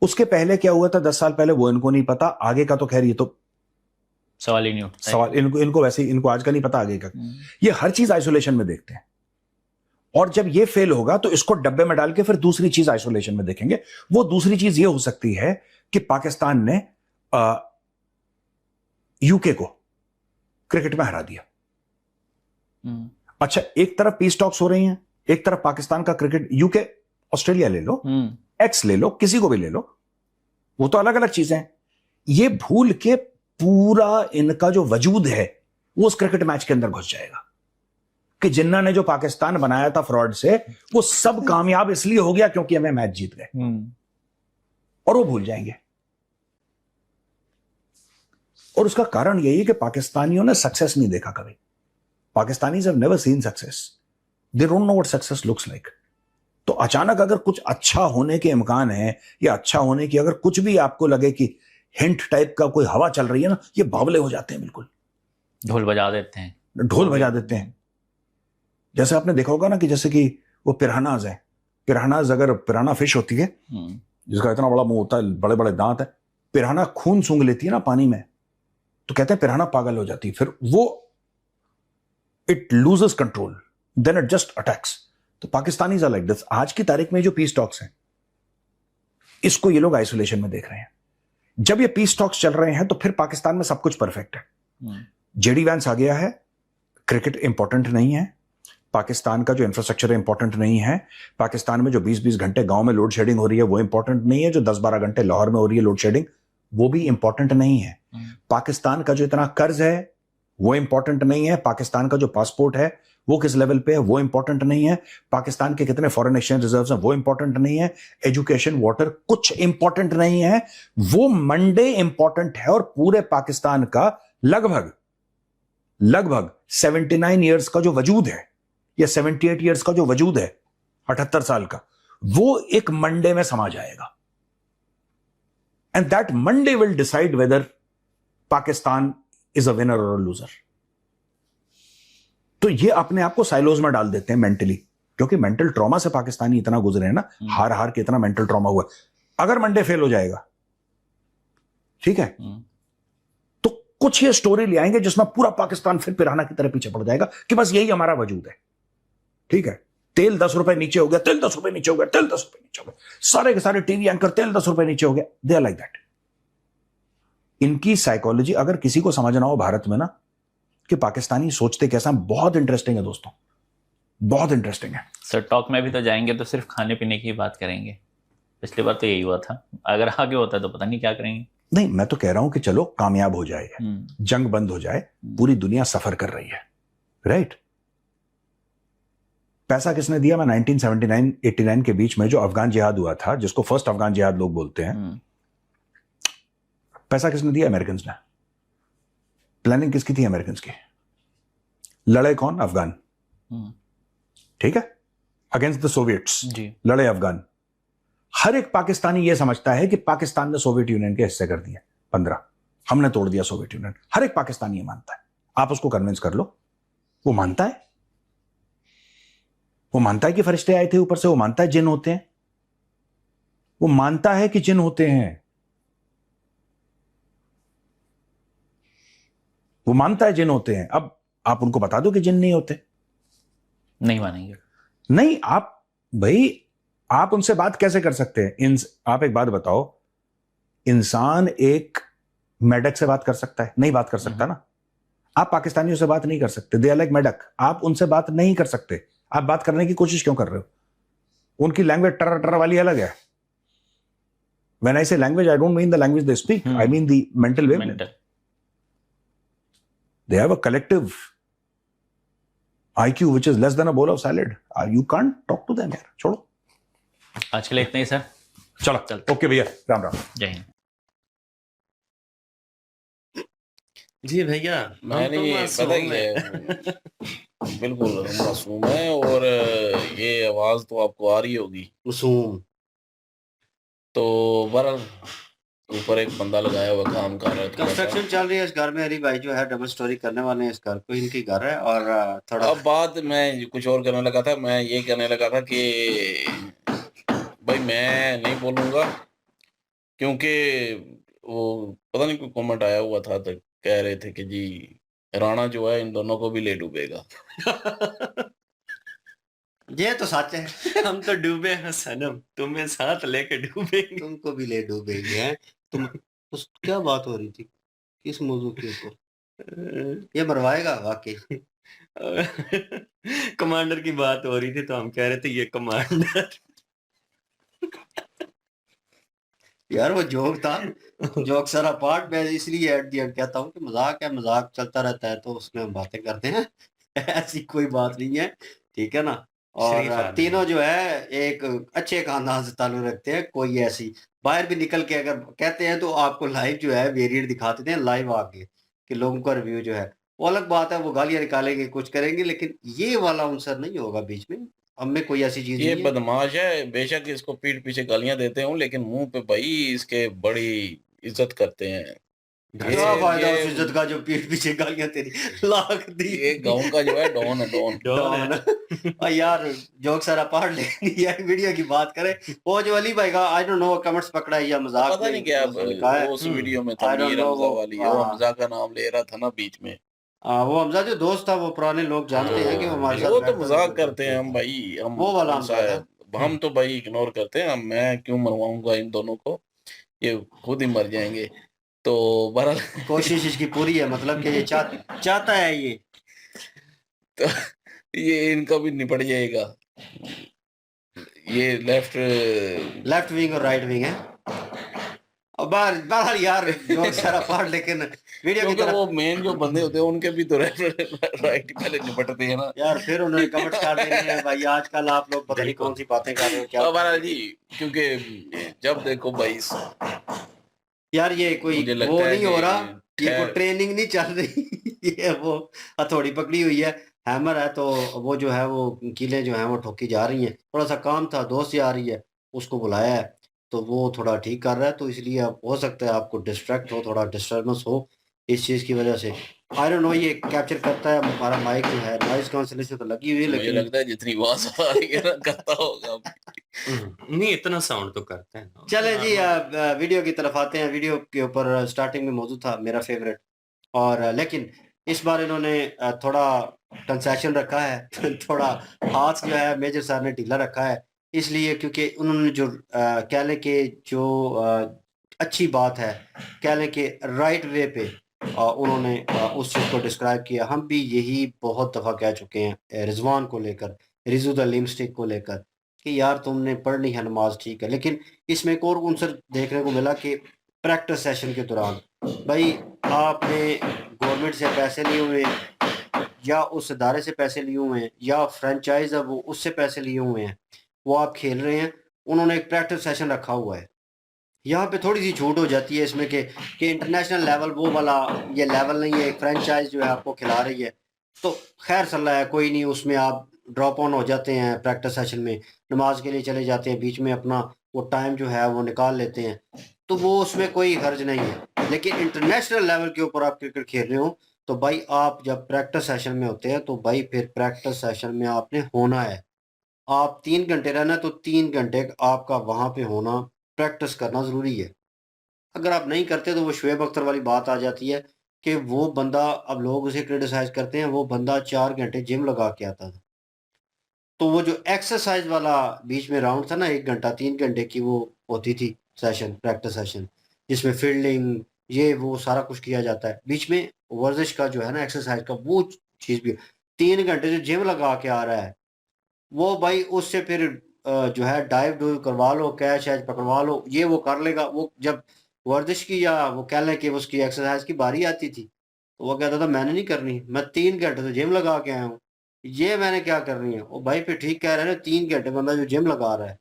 उसके पहले क्या हुआ था 10 साल पहले वो इनको नहीं पता, आगे का तो खैर ये तो सवाल ही नहीं उठता। सवाल इनको वैसे ही, इनको आज का नहीं पता आगे का। ये हर चीज आइसोलेशन में देखते हैं, और जब ये फेल होगा तो इसको डब्बे में डाल के फिर दूसरी चीज आइसोलेशन में देखेंगे। वो दूसरी चीज ये हो सकती है कि पाकिस्तान ने यूके को क्रिकेट में हरा दिया। अच्छा, एक तरफ पीस टॉक्स हो रही हैं, एक तरफ पाकिस्तान का क्रिकेट, यूके ऑस्ट्रेलिया ले लो, एक्स ले लो, किसी को भी ले लो, वो तो अलग अलग चीजें हैं। ये भूल के पूरा इनका जो वजूद है वो उस क्रिकेट मैच के अंदर घुस जाएगा कि जिन्ना ने जो पाकिस्तान बनाया था फ्रॉड से, वो सब कामयाब इसलिए हो गया क्योंकि हमें मैच जीत गए, और वो भूल जाएंगे। और उसका कारण यही है कि पाकिस्तानियों ने सक्सेस नहीं देखा कभी। Pakistanis have never seen success, they don't know what success looks like. तो अचानक अगर कुछ अच्छा होने के इम्कान है, या अच्छा होने की अगर कुछ भी आपको लगे कि हिंट टाइप का कोई हवा चल रही है ना, ये बावले हो जाते हैं, बिल्कुल ढोल बजा देते हैं, ढोल बजा देते हैं। जैसे आपने देखा होगा ना कि जैसे कि वो पिरानाज है, पिरानाज, अगर पिराना फिश होती है जिसका इतना बड़ा मुंह होता है, बड़े बड़े दांत है, पिराना खून सूंघ लेती है ना पानी में, तो कहते हैं पिराना पागल हो जाती है, फिर वो it loses control, then it just attacks. तो पाकिस्तानीज़ आर लाइक दिस। आज की तारीख में जो पीस टॉक्स हैं, इसको ये लोग आइसोलेशन में देख रहे हैं। जब ये पीस टॉक्स चल रहे हैं तो फिर पाकिस्तान में सब कुछ परफेक्ट है। जेडी वैंस आ गया है, क्रिकेट इंपॉर्टेंट नहीं है, पाकिस्तान का जो इंफ्रास्ट्रक्चर है इंपॉर्टेंट नहीं है, पाकिस्तान में जो 20-20 घंटे गांव में लोड शेडिंग हो रही है वो इंपॉर्टेंट नहीं है, जो 10-12 घंटे लाहौर में हो रही है लोड शेडिंग वो भी इंपॉर्टेंट नहीं है, पाकिस्तान का जो इतना कर्ज है वो इंपॉर्टेंट नहीं है, पाकिस्तान का जो पासपोर्ट है वो किस लेवल पे है वो इंपॉर्टेंट नहीं है, पाकिस्तान के कितने फॉरेन एक्सचेंज रिजर्व्स हैं वो इंपॉर्टेंट नहीं है, एजुकेशन, वाटर, कुछ इंपॉर्टेंट नहीं है। वो मंडे इंपॉर्टेंट है, और पूरे पाकिस्तान का लगभग 79 ईयर्स का जो वजूद है, या 78 ईयर्स का जो वजूद है, 78 साल का, वो एक मंडे में समा जाएगा। And that Monday will decide whether Pakistan is a winner और अ लूजर। तो ये अपने आप को साइलोज में डाल देते हैं मेंटली, क्योंकि मेंटल ट्रॉमा से पाकिस्तानी इतना गुजरे हैं ना, हार हार के इतना मेंटल ट्रॉमा हुआ। अगर मंडे फेल हो जाएगा, ठीक है, तो कुछ ये स्टोरी ले आएंगे जिसमें पूरा पाकिस्तान फिर पिराना की तरह पीछे पड़ जाएगा कि बस यही हमारा वजूद है, ठीक है। तेल 10 रुपए नीचे हो गया, तेल 10 रुपए नीचे हो गया, तेल 10 रुपए नीचे हो गया, सारे के सारे टीवी एंकर तेल 10 रुपए नीचे हो गया, दे आर लाइक दैट। इनकी साइकोलॉजी अगर किसी को समझना हो भारत में ना, कि पाकिस्तानी सोचते कैसा, बहुत इंटरेस्टिंग है दोस्तों, बहुत इंटरेस्टिंग है। सर टॉक में भी तो जाएंगे तो सिर्फ खाने पीने की बात करेंगे, पिछली बार तो यही हुआ था, अगर आगे होता तो पता नहीं क्या करेंगे। नहीं, मैं तो कह रहा हूं कि चलो कामयाब हो जाए, जंग बंद हो जाए, पूरी दुनिया सफर कर रही है, राइट। पैसा किसने दिया? मैं 1979-89 के बीच में जो अफगान जिहाद हुआ था, जिसको फर्स्ट अफगान जिहाद लोग बोलते हैं, पैसा किसने दिया? अमेरिकन ने। प्लानिंग किसकी थी? अमेरिकन की। लड़े कौन? अफगान, ठीक है, अगेंस्ट द सोवियट्स लड़े अफगान। हर एक पाकिस्तानी यह समझता है कि पाकिस्तान ने सोवियत यूनियन के हिस्से कर दिए 15, हमने तोड़ दिया सोवियत यूनियन। हर एक पाकिस्तानी ये मानता है, आप उसको कन्विंस कर लो, वो मानता है, वो मानता है कि फरिश्ते आए थे ऊपर से, वो मानता है जिन होते हैं, वो मानता है कि जिन होते हैं, वो मानता है जिन होते हैं। अब आप उनको बता दो कि जिन नहीं होते, नहीं मानेंगे। नहीं, आप भाई आप उनसे बात कैसे कर सकते हैं? आप एक बात बताओ, इंसान एक मेढक से बात कर सकता है? नहीं बात कर सकता ना। आप पाकिस्तानियों से बात नहीं कर सकते, दे आर लाइक मेढक, आप उनसे बात नहीं कर सकते। आप बात करने की कोशिश क्यों कर रहे हो? उनकी लैंग्वेज टर टर वाली अलग है। When I say language, I don't mean the language they speak. I mean the mental wavelength. They have a collective IQ which is less than a bowl of salad. You can't talk to them यार, छोड़ो। आज के लिए इतना ही sir, चलो okay भैया, राम राम, जय हिंद। जी भैया, मैंने पता ही है बिल्कुल मासूम है, और ये आवाज तो आपको आ रही होगी मासूम। तो बहरहाल ऊपर एक बंदा लगाया हुआ काम कर रहा है थोड़ा सा। कंस्ट्रक्शन चल रही है इस घर में। अली भाई जो है डबल स्टोरी करने वाले हैं इस घर को, इनकी घर है। और थोड़ा अब बात मैं कुछ और करने लगा था, मैं ये कहने लगा था कि भाई मैं नहीं बोलूंगा, क्योंकि वो पता नहीं कोई कमेंट आया हुआ था तो कह रहे थे कि जी राणा जो है इन दोनों को भी ले डूबेगा। ये तो सच है। हम तो डूबे हैं सनम, तुम्हें साथ लेके डूबेंगे। तुमको भी ले डूबेंगे हैं तुम। उस क्या बात हो रही थी, किस मौजू के ऊपर? ये मरवाएगा वाकई। कमांडर की बात हो रही थी तो हम कह रहे थे ये कमांडर। यार वो जोक था, जोक सारा पार्ट। मैं इसलिए एट दी एंड कहता हूँ कि मजाक है, मजाक चलता रहता है तो उसमें हम बातें करते हैं। ऐसी कोई बात नहीं है, ठीक है ना। शरीफ और आदमी तीनों है। जो है एक अच्छे खानदान से ताल्लुक रखते हैं। कोई ऐसी बाहर भी निकल के अगर कहते हैं तो आपको लाइव जो है वेरिएंट दिखा देते हैं लाइव आके कि लोगों का रिव्यू जो है वो अलग बात है। वो गालियां निकालेंगे, कुछ करेंगे, लेकिन ये वाला आंसर नहीं होगा बीच में। हम में कोई ऐसी चीज ये नहीं है। बदमाश है, बेशक इसको पीठ पीछे गालियां देते हूँ, लेकिन मुंह पे भाई इसके बड़ी इज्जत करते हैं। क्या फायदा उस ये इज्जत का जो पीठ पीछे गालियां तेरी लाख दी। ये गांव का जो है डॉन है, डॉन। डॉन है। और यार जोक सारा पार्ट लेकिन यार वीडियो की बात करें, वो जो अली भाई का आई डोंट नो कमेंट्स पकड़ा है या मजाक पता में नहीं क्या उसने लिखा है। वो उस वीडियो में था I don't Mir know Hamza वो वाली, वो हमजा का नाम ले रहा था ना बीच में। वो हमजा जो दोस्त था वो पुराने लोग जानते हैं कि वो हमारे साथ वो तो बैठता था, मजाक तो करते हैं करता हम था। भाई, हम वो वाला कौन सा हमजा है, था। हम तो भाई इग्नोर करते हैं। हम मैं क्यों मरवाऊंगा इन दोनों को, ये खुद ही मर जाएंगे। तो बहरहाल कोशिश इसकी पूरी है, मतलब कि ये चाहता है ये। तो ये इनका भी निपट जाएगा। ये लेफ्ट विंग और राइट विंग है। और बाहर यार जोक सारा पार्ट, लेकिन वीडियो की क्योंकि तरफ वो मेन जो बंदे होते हैं उनके भी तो राइट पहले निपटते हैं ना। यार फिर उन्होंने कमेंट्स कर देने हैं भाई आजकल आप लोग पता नहीं कौन सी बातें कर रहे हो क्या। तो बहरहाल जी, क्योंकि जब देखो भाई यार ये कोई मुझे वो लगता है नहीं हो रहा, कि ये कोई ट्रेनिंग नहीं चल रही। ये वो हथौड़ी पकड़ी हुई है, हैमर है, तो वो जो है वो कीलें जो हैं वो ठोकी जा रही हैं। थोड़ा सा काम था, दोस्त से आ रही है, उसको बुलाया है तो वो थोड़ा ठीक कर रहा है। तो इसलिए आप हो सकता है आपको डिस्ट्रैक्ट हो, थोड़ा डिस्टर्बेंस हो इस चीज़ की वजह से। आई डोंट नो ये कैप्चर करता है हमारा माइक जो है, नॉइज कैंसलेशन तो लगी हुई है मुझे लेकिन लगता है जितनी आवाज आ रही है ना करता होगा। नहीं इतना साउंड तो करता है ना। चले जी वीडियो की तरफ आते हैं। वीडियो के ऊपर स्टार्टिंग में मौजूद था मेरा फेवरेट, और लेकिन इस बार इन्होंने थोड़ा कंसेशन रखा है। थोड़ा हाथ जो है मेजर साहब ने ढीला रखा है, इसलिए क्योंकि उन्होंने जो कह लें कि जो अच्छी बात है, कह लें कि राइट वे पे उन्होंने उस चीज़ को डिस्क्राइब किया। हम भी यही बहुत दफ़ा कह चुके हैं रिजवान को लेकर, रिजू द लिमस्टिक को लेकर, कि यार तुमने पढ़नी है नमाज ठीक है, लेकिन इसमें एक और आंसर देखने को मिला कि प्रैक्टिस सेशन के दौरान भाई आपने गवर्नमेंट से पैसे लिए हुए या उस इदारे से पैसे लिए हुए हैं या फ्रेंचाइज है वो उससे पैसे लिए हुए हैं, वो आप खेल रहे हैं। उन्होंने एक प्रैक्टिस सेशन रखा हुआ है। यहाँ पे थोड़ी सी छूट हो जाती है इसमें कि इंटरनेशनल लेवल वो वाला ये लेवल नहीं है, एक फ्रेंचाइज जो है आपको खिला रही है तो खैर सल्ला है, कोई नहीं। उसमें आप ड्रॉप ऑन हो जाते हैं प्रैक्टिस सेशन में, नमाज के लिए चले जाते हैं, बीच में अपना वो टाइम जो है वो निकाल लेते हैं, तो वो उसमें कोई हर्ज नहीं है। लेकिन इंटरनेशनल लेवल के ऊपर आप क्रिकेट खेल रहे हो तो भाई आप जब प्रैक्टिस सेशन में होते हैं तो भाई फिर प्रैक्टिस सेशन में आपने होना है। आप 3 घंटे रहना तो 3 घंटे आपका वहाँ पे होना, प्रैक्टिस करना ज़रूरी है। अगर आप नहीं करते तो वो शुएब अख्तर वाली बात आ जाती है कि वो बंदा, अब लोग उसे क्रिटिसाइज़ करते हैं, वो बंदा 4 घंटे जिम लगा के आता था। तो वो जो एक्सरसाइज वाला बीच में राउंड था ना 1 घंटा 3 घंटे की वो होती थी सेशन, प्रैक्टिस सेशन, जिसमें फील्डिंग ये वो सारा कुछ किया जाता है। बीच में वर्जिश का जो है ना एक्सरसाइज का वो चीज़ भी 3 घंटे जो जिम लगा के आ रहा है वो भाई उससे फिर जो है डाइव डूइव करवा लो, कैच वैच पकड़वा लो, ये वो कर लेगा। वो जब वर्जिश की या वो कह लें कि उसकी एक्सरसाइज की बारी आती थी तो वो कहता था मैंने नहीं करनी, मैं 3 घंटे तो जिम लगा के आया हूँ, ये मैंने क्या करनी है। वो भाई फिर ठीक कह रहे हैं ना, 3 घंटे बंदा जो जिम लगा रहा है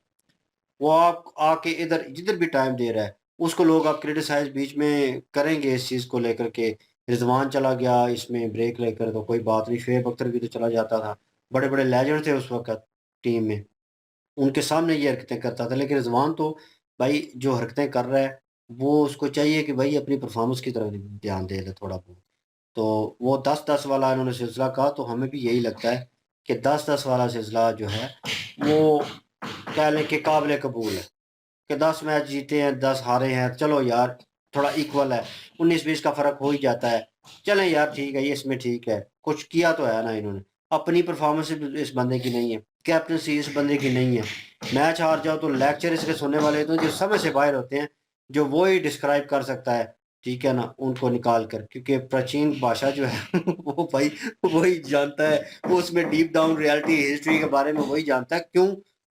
वो आप आके इधर जिधर भी टाइम दे रहा है उसको लोग आप क्रिटिसाइज बीच में करेंगे इस चीज़ को लेकर के। रिजवान चला गया इसमें ब्रेक लेकर तो कोई बात नहीं, शुएब अख्तर भी तो चला जाता था, बड़े बड़े लेजेंड थे उस वक्त टीम में, उनके सामने ये हरकतें करता था। लेकिन रिजवान तो भाई जो हरकतें कर रहा है वो उसको चाहिए कि भाई अपनी परफॉर्मेंस की तरफ ध्यान दे ले थोड़ा बहुत। तो वो 10-10 वाला इन्होंने सिलसिला कहा, तो हमें भी यही लगता है कि 10-10 वाला सिलसिला जो है वो कह लें कि काबिल कबूल है कि 10 मैच जीते हैं, 10 हारे हैं, चलो यार थोड़ा इक्वल है, 19-20 का फ़र्क हो ही जाता है, चलें यार ठीक है, ये इसमें ठीक है, कुछ किया तो है ना इन्होंने। अपनी परफॉर्मेंस इस बंदे की नहीं है, कैप्टनसी इस बंदे की नहीं है, मैच हार जाओ तो लेक्चर इसके सुनने वाले तो जो समझ से बाहर होते हैं, जो वो ही डिस्क्राइब कर सकता है, ठीक है ना, उनको निकाल कर, क्योंकि प्राचीन भाषा जो है वो भाई वही जानता है, वो उसमें डीप डाउन रियलिटी हिस्ट्री के बारे में वही जानता है। क्यों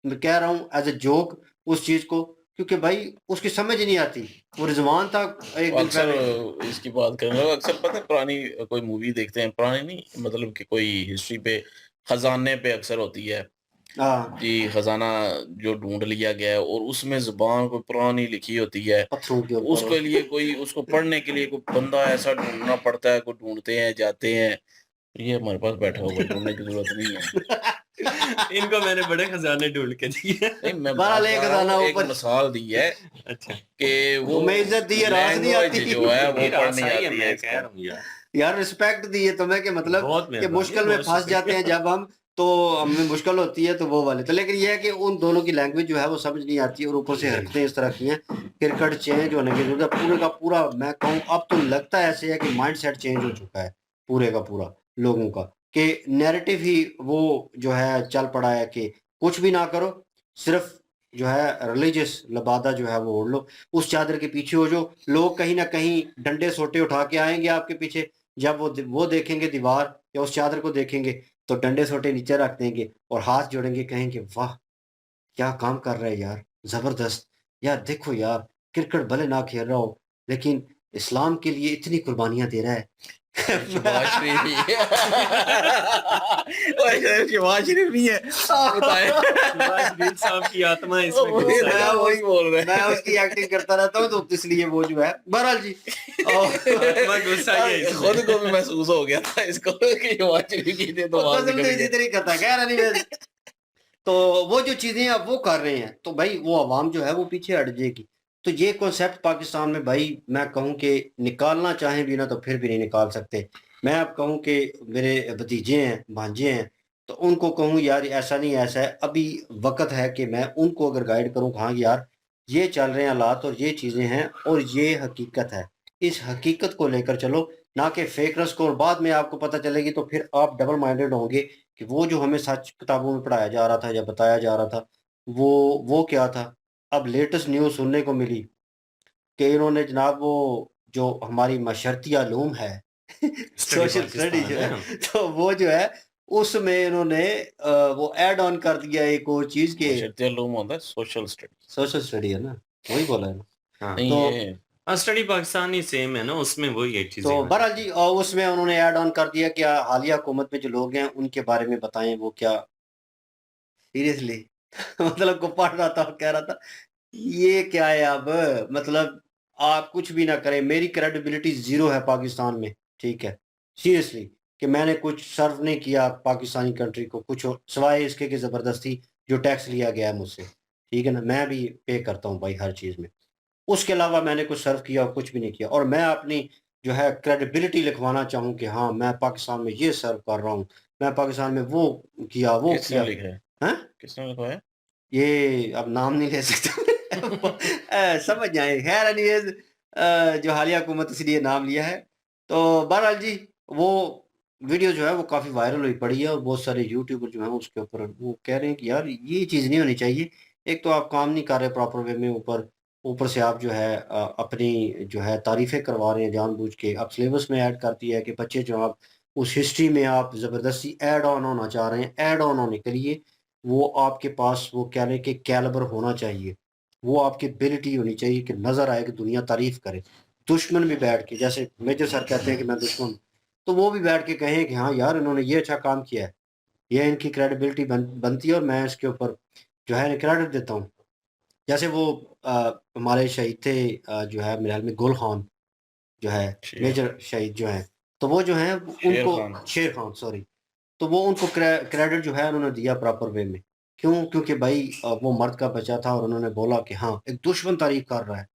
मैं कह रहा हूँ एज ए जोक उस चीज़ को, क्योंकि भाई उसकी समझ ही नहीं आती। वो रिजवान था एक दिन अक्सर पहले। इसकी बात करें लोग, अक्सर पता है पुरानी कोई मूवी देखते हैं, पुरानी नहीं मतलब कि कोई हिस्ट्री पे, खजाने पे अक्सर होती है हाँ, कि खजाना जो ढूंढ लिया गया है और उसमें जुबान कोई पुरानी लिखी होती है, पत्थरों के ऊपर। उसके लिए कोई उसको पढ़ने के लिए कोई बंदा ऐसा ढूंढना पड़ता है, कोई ढूंढते हैं जाते हैं। ये हमारे पास बैठा होगा, ढूंढने की जरूरत नहीं है। इनको मैंने बड़े खजाने ढूंढ के दिए। नहीं मैं बहरहाल बात एक कर रहा खजाना हूँ, एक ऊपर। मिसाल दी है अच्छा, कि वो तुम्हें इज्जत दी है, रास नहीं लैंग्वेज आती। जो है वो ये रास पढ़नी आई है, आती है मैं इसको। कह रहा हूँ यार, यार रिस्पेक्ट दी है तुम्हें, कि मतलब बहुत कि मेहरबानी, मुश्किल में बहुत फंस जाते हैं शुक्रिया। जब हम, तो हमें मुश्किल होती है तो वो वाले तो, लेकिन ये है कि उन दोनों की लैंग्वेज जो है वो समझ नहीं आती, और ऊपर से हरकतें इस तरह की हैं। क्रिकेट चेंज होने की जरूरत है पूरे का पूरा, मैं कहूँ अब तो लगता है ऐसे है कि माइंड सेट चेंज हो चुका है पूरे का पूरा लोगों का, कि नैरेटिव ही वो जो है चल पड़ा है कि कुछ भी ना करो, सिर्फ जो है रिलीजियस लबादा जो है वो ओढ़ लो, उस चादर के पीछे हो जो लोग कहीं ना कहीं डंडे सोटे उठा के आएंगे आपके पीछे, जब वो देखेंगे दीवार या उस चादर को देखेंगे तो डंडे सोटे नीचे रख देंगे और हाथ जोड़ेंगे, कहेंगे वाह क्या काम कर रहे हैं यार, जबरदस्त यार, देखो यार क्रिकेट भले ना खेल रहा हो लेकिन इस्लाम के लिए इतनी कुर्बानियां दे रहा है। शहबाज शरीफ ही है। ओए, शहबाज शरीफ नहीं है, बताए। शहबाज शरीफ साहब की आत्मा इसमें घुस आई। मैं वही बोल रहे मैं उसकी एक्टिंग करता रहता हूँ तो इसलिए वो जो है बहरहाल जी। आत्मा घुस आई है इसमें। खुद को भी महसूस हो गया था इसको कि शहबाज शरीफ की थी तो वो आवाज कसम निकल से इसी गई। तरह करता है, खैर एनीवेज। तो वो जो चीजें अब वो कर रहे हैं तो भाई वो अवाम जो है वो पीछे हट जाएगी। तो ये कॉन्सेप्ट पाकिस्तान में भाई मैं कहूँ कि निकालना चाहें भी ना तो फिर भी नहीं निकाल सकते। मैं अब कहूँ कि मेरे भतीजे हैं भांजे हैं तो उनको कहूँ यार ऐसा नहीं ऐसा है, अभी वक्त है कि मैं उनको अगर गाइड करूँ, हाँ यार ये चल रहे हैं हालात और ये चीज़ें हैं और ये हकीकत है, इस हकीकत को लेकर चलो, ना कि फेकनेस को, और बाद में आपको पता चलेगी तो फिर आप डबल माइंडेड होंगे कि वो जो हमें सच किताबों में पढ़ाया जा रहा था या बताया जा रहा था वो क्या था। अब लेटेस्ट न्यूज़ सुनने को मिली कि इन्होंने जनाब वो जो हमारी मशरती आलूम है स्टडी सोशल स्टडी पाकिस्तान जो है। है तो वो जो है उसमें इन्होंने वो ऐड ऑन कर दिया एक और चीज़ के, बशर्ते मालूम होता है सोशल स्टडी। सोशल स्टडी है ना, वही बोला है ना। हाँ, नहीं तो ये हाँ, स्टडी पाकिस्तान ही सेम है ना, उसमें वही एक चीजें तो हैं। बहरहाल जी उसमें उन्होंने ऐड ऑन कर दिया कि हालिया हुकूमत में जो लोग हैं उनके बारे में बताएं वो क्या, सीरियसली। मतलब को पढ़ रहा था कह रहा था ये क्या है अब, मतलब आप कुछ भी ना करें मेरी क्रेडिबिलिटी जीरो है पाकिस्तान में, ठीक है, सीरियसली, कि मैंने कुछ सर्व नहीं किया पाकिस्तानी कंट्री को कुछ सिवाय इसके कि ज़बरदस्ती जो टैक्स लिया गया है मुझसे, ठीक है ना, मैं भी पे करता हूँ भाई हर चीज़ में, उसके अलावा मैंने कुछ सर्व किया और कुछ भी नहीं किया, और मैं अपनी जो है क्रेडिबिलिटी लिखवाना चाहूँ कि हाँ मैं पाकिस्तान में ये सर्व कर रहा हूँ, मैं पाकिस्तान में वो किया वो किसने किया। लिखा है? हाँ किसने लिखा है? ये अब नाम नहीं ले सकता। समझ जाए, खैर एनीवेज जो हालिया हुकूमत इसलिए नाम लिया है। तो बहरहाल जी वो वीडियो जो है वो काफ़ी वायरल हुई पड़ी है और बहुत सारे यूट्यूबर जो हैं उसके ऊपर वो कह रहे हैं कि यार ये चीज़ नहीं होनी चाहिए, एक तो आप काम नहीं कर रहे प्रॉपर वे में, ऊपर ऊपर से आप जो है अपनी जो है तारीफ़ें करवा रहे हैं जानबूझ के, आप सिलेबस में ऐड कर दिया है कि बच्चे जो आप उस हिस्ट्री में आप ज़बरदस्ती ऐड ऑन होना चाह रहे हैं, ऐड ऑन होने के लिए वो आपके पास वो कह रहे हैं कि कैलिबर होना चाहिए, वो आपकी एबिलिटी होनी चाहिए कि नज़र आए कि दुनिया तारीफ़ करे। दुश्मन भी बैठ के जैसे मेजर सर कहते हैं कि मैं दुश्मन हूँ, तो वो भी बैठ के कहें कि हाँ यार इन्होंने ये अच्छा काम किया है, ये इनकी क्रेडिबिलिटी बनती है और मैं इसके ऊपर जो है क्रेडिट देता हूँ। जैसे वो हमारे शहीद थे जो है मेरे ख्याल में गुल खान जो है शेर मेजर शहीद जो हैं, तो वो जो हैं शेर उनको खान। शेर खान सॉरी, तो वो उनको क्रेडिट जो है उन्होंने दिया प्रॉपर वे में। क्यों? क्योंकि भाई वो मर्द का बच्चा था और उन्होंने बोला कि हाँ, एक दुश्मन तारीफ़ कर रहा है।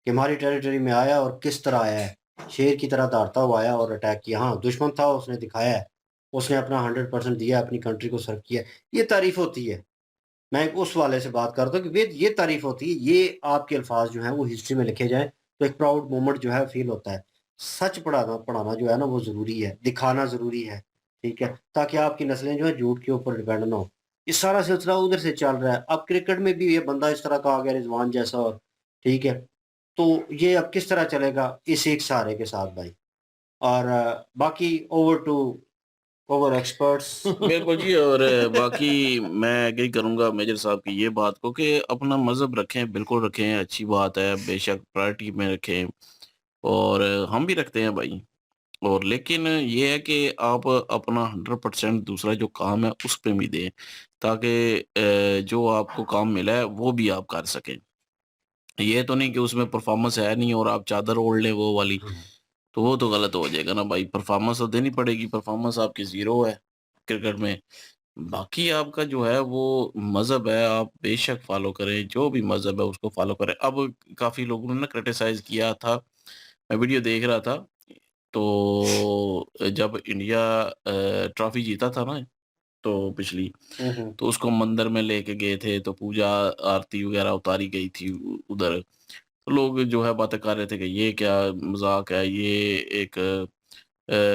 कि हमारी टेरिटरी में आया और किस तरह आया है, शेर की तरह दौड़ता हुआ आया और अटैक किया। हाँ, दुश्मन था, उसने दिखाया है, उसने अपना 100% दिया, अपनी कंट्री को सर्व किया। ये तारीफ होती है। मैं उस वाले से बात करता हूँ कि ये तारीफ होती है। ये आपके अल्फाज जो हैं वो हिस्ट्री में लिखे जाएं तो एक प्राउड मोमेंट जो है फील होता है। सच पढ़ाना जो है ना वो ज़रूरी है, दिखाना ज़रूरी है, ठीक है, ताकि आपकी नस्लें जो है झूठ के ऊपर डिपेंड ना हो। ये सारा सिलसिला उधर से चल रहा है। अब क्रिकेट में भी ये बंदा इस तरह का आ गया, रिजवान जैसा, और ठीक है, तो ये अब किस तरह चलेगा इस एक सहारे के साथ भाई। और बाकी ओवर एक्सपर्ट्स। बिल्कुल जी। और बाकी मैं एग्री करूंगा मेजर साहब की ये बात को कि अपना मजहब रखें, बिल्कुल रखें, अच्छी बात है, बेशक प्रायोरिटी में रखें, और हम भी रखते हैं भाई। और लेकिन ये है कि आप अपना 100% दूसरा जो काम है उस पे भी दें, ताकि जो आपको काम मिला है वो भी आप कर सकें। ये तो नहीं कि उसमें परफॉर्मेंस है नहीं और आप चादर ओढ़ लें वो वाली, तो वो तो गलत हो जाएगा ना भाई। परफॉर्मेंस तो देनी पड़ेगी, परफॉर्मेंस आपकी ज़ीरो है क्रिकेट में। बाकी आपका जो है वो मज़हब है, आप बेशक फॉलो करें, जो भी मज़हब है उसको फॉलो करें। अब काफ़ी लोगों ने ना क्रिटिसाइज़ किया था, मैं वीडियो देख रहा था, तो जब इंडिया ट्रॉफी जीता था ना, तो पिछली, तो उसको मंदिर में लेके गए थे, तो पूजा आरती वगैरह उतारी गई थी उधर। तो लोग जो है बातें कर रहे थे कि ये क्या मजाक है, ये एक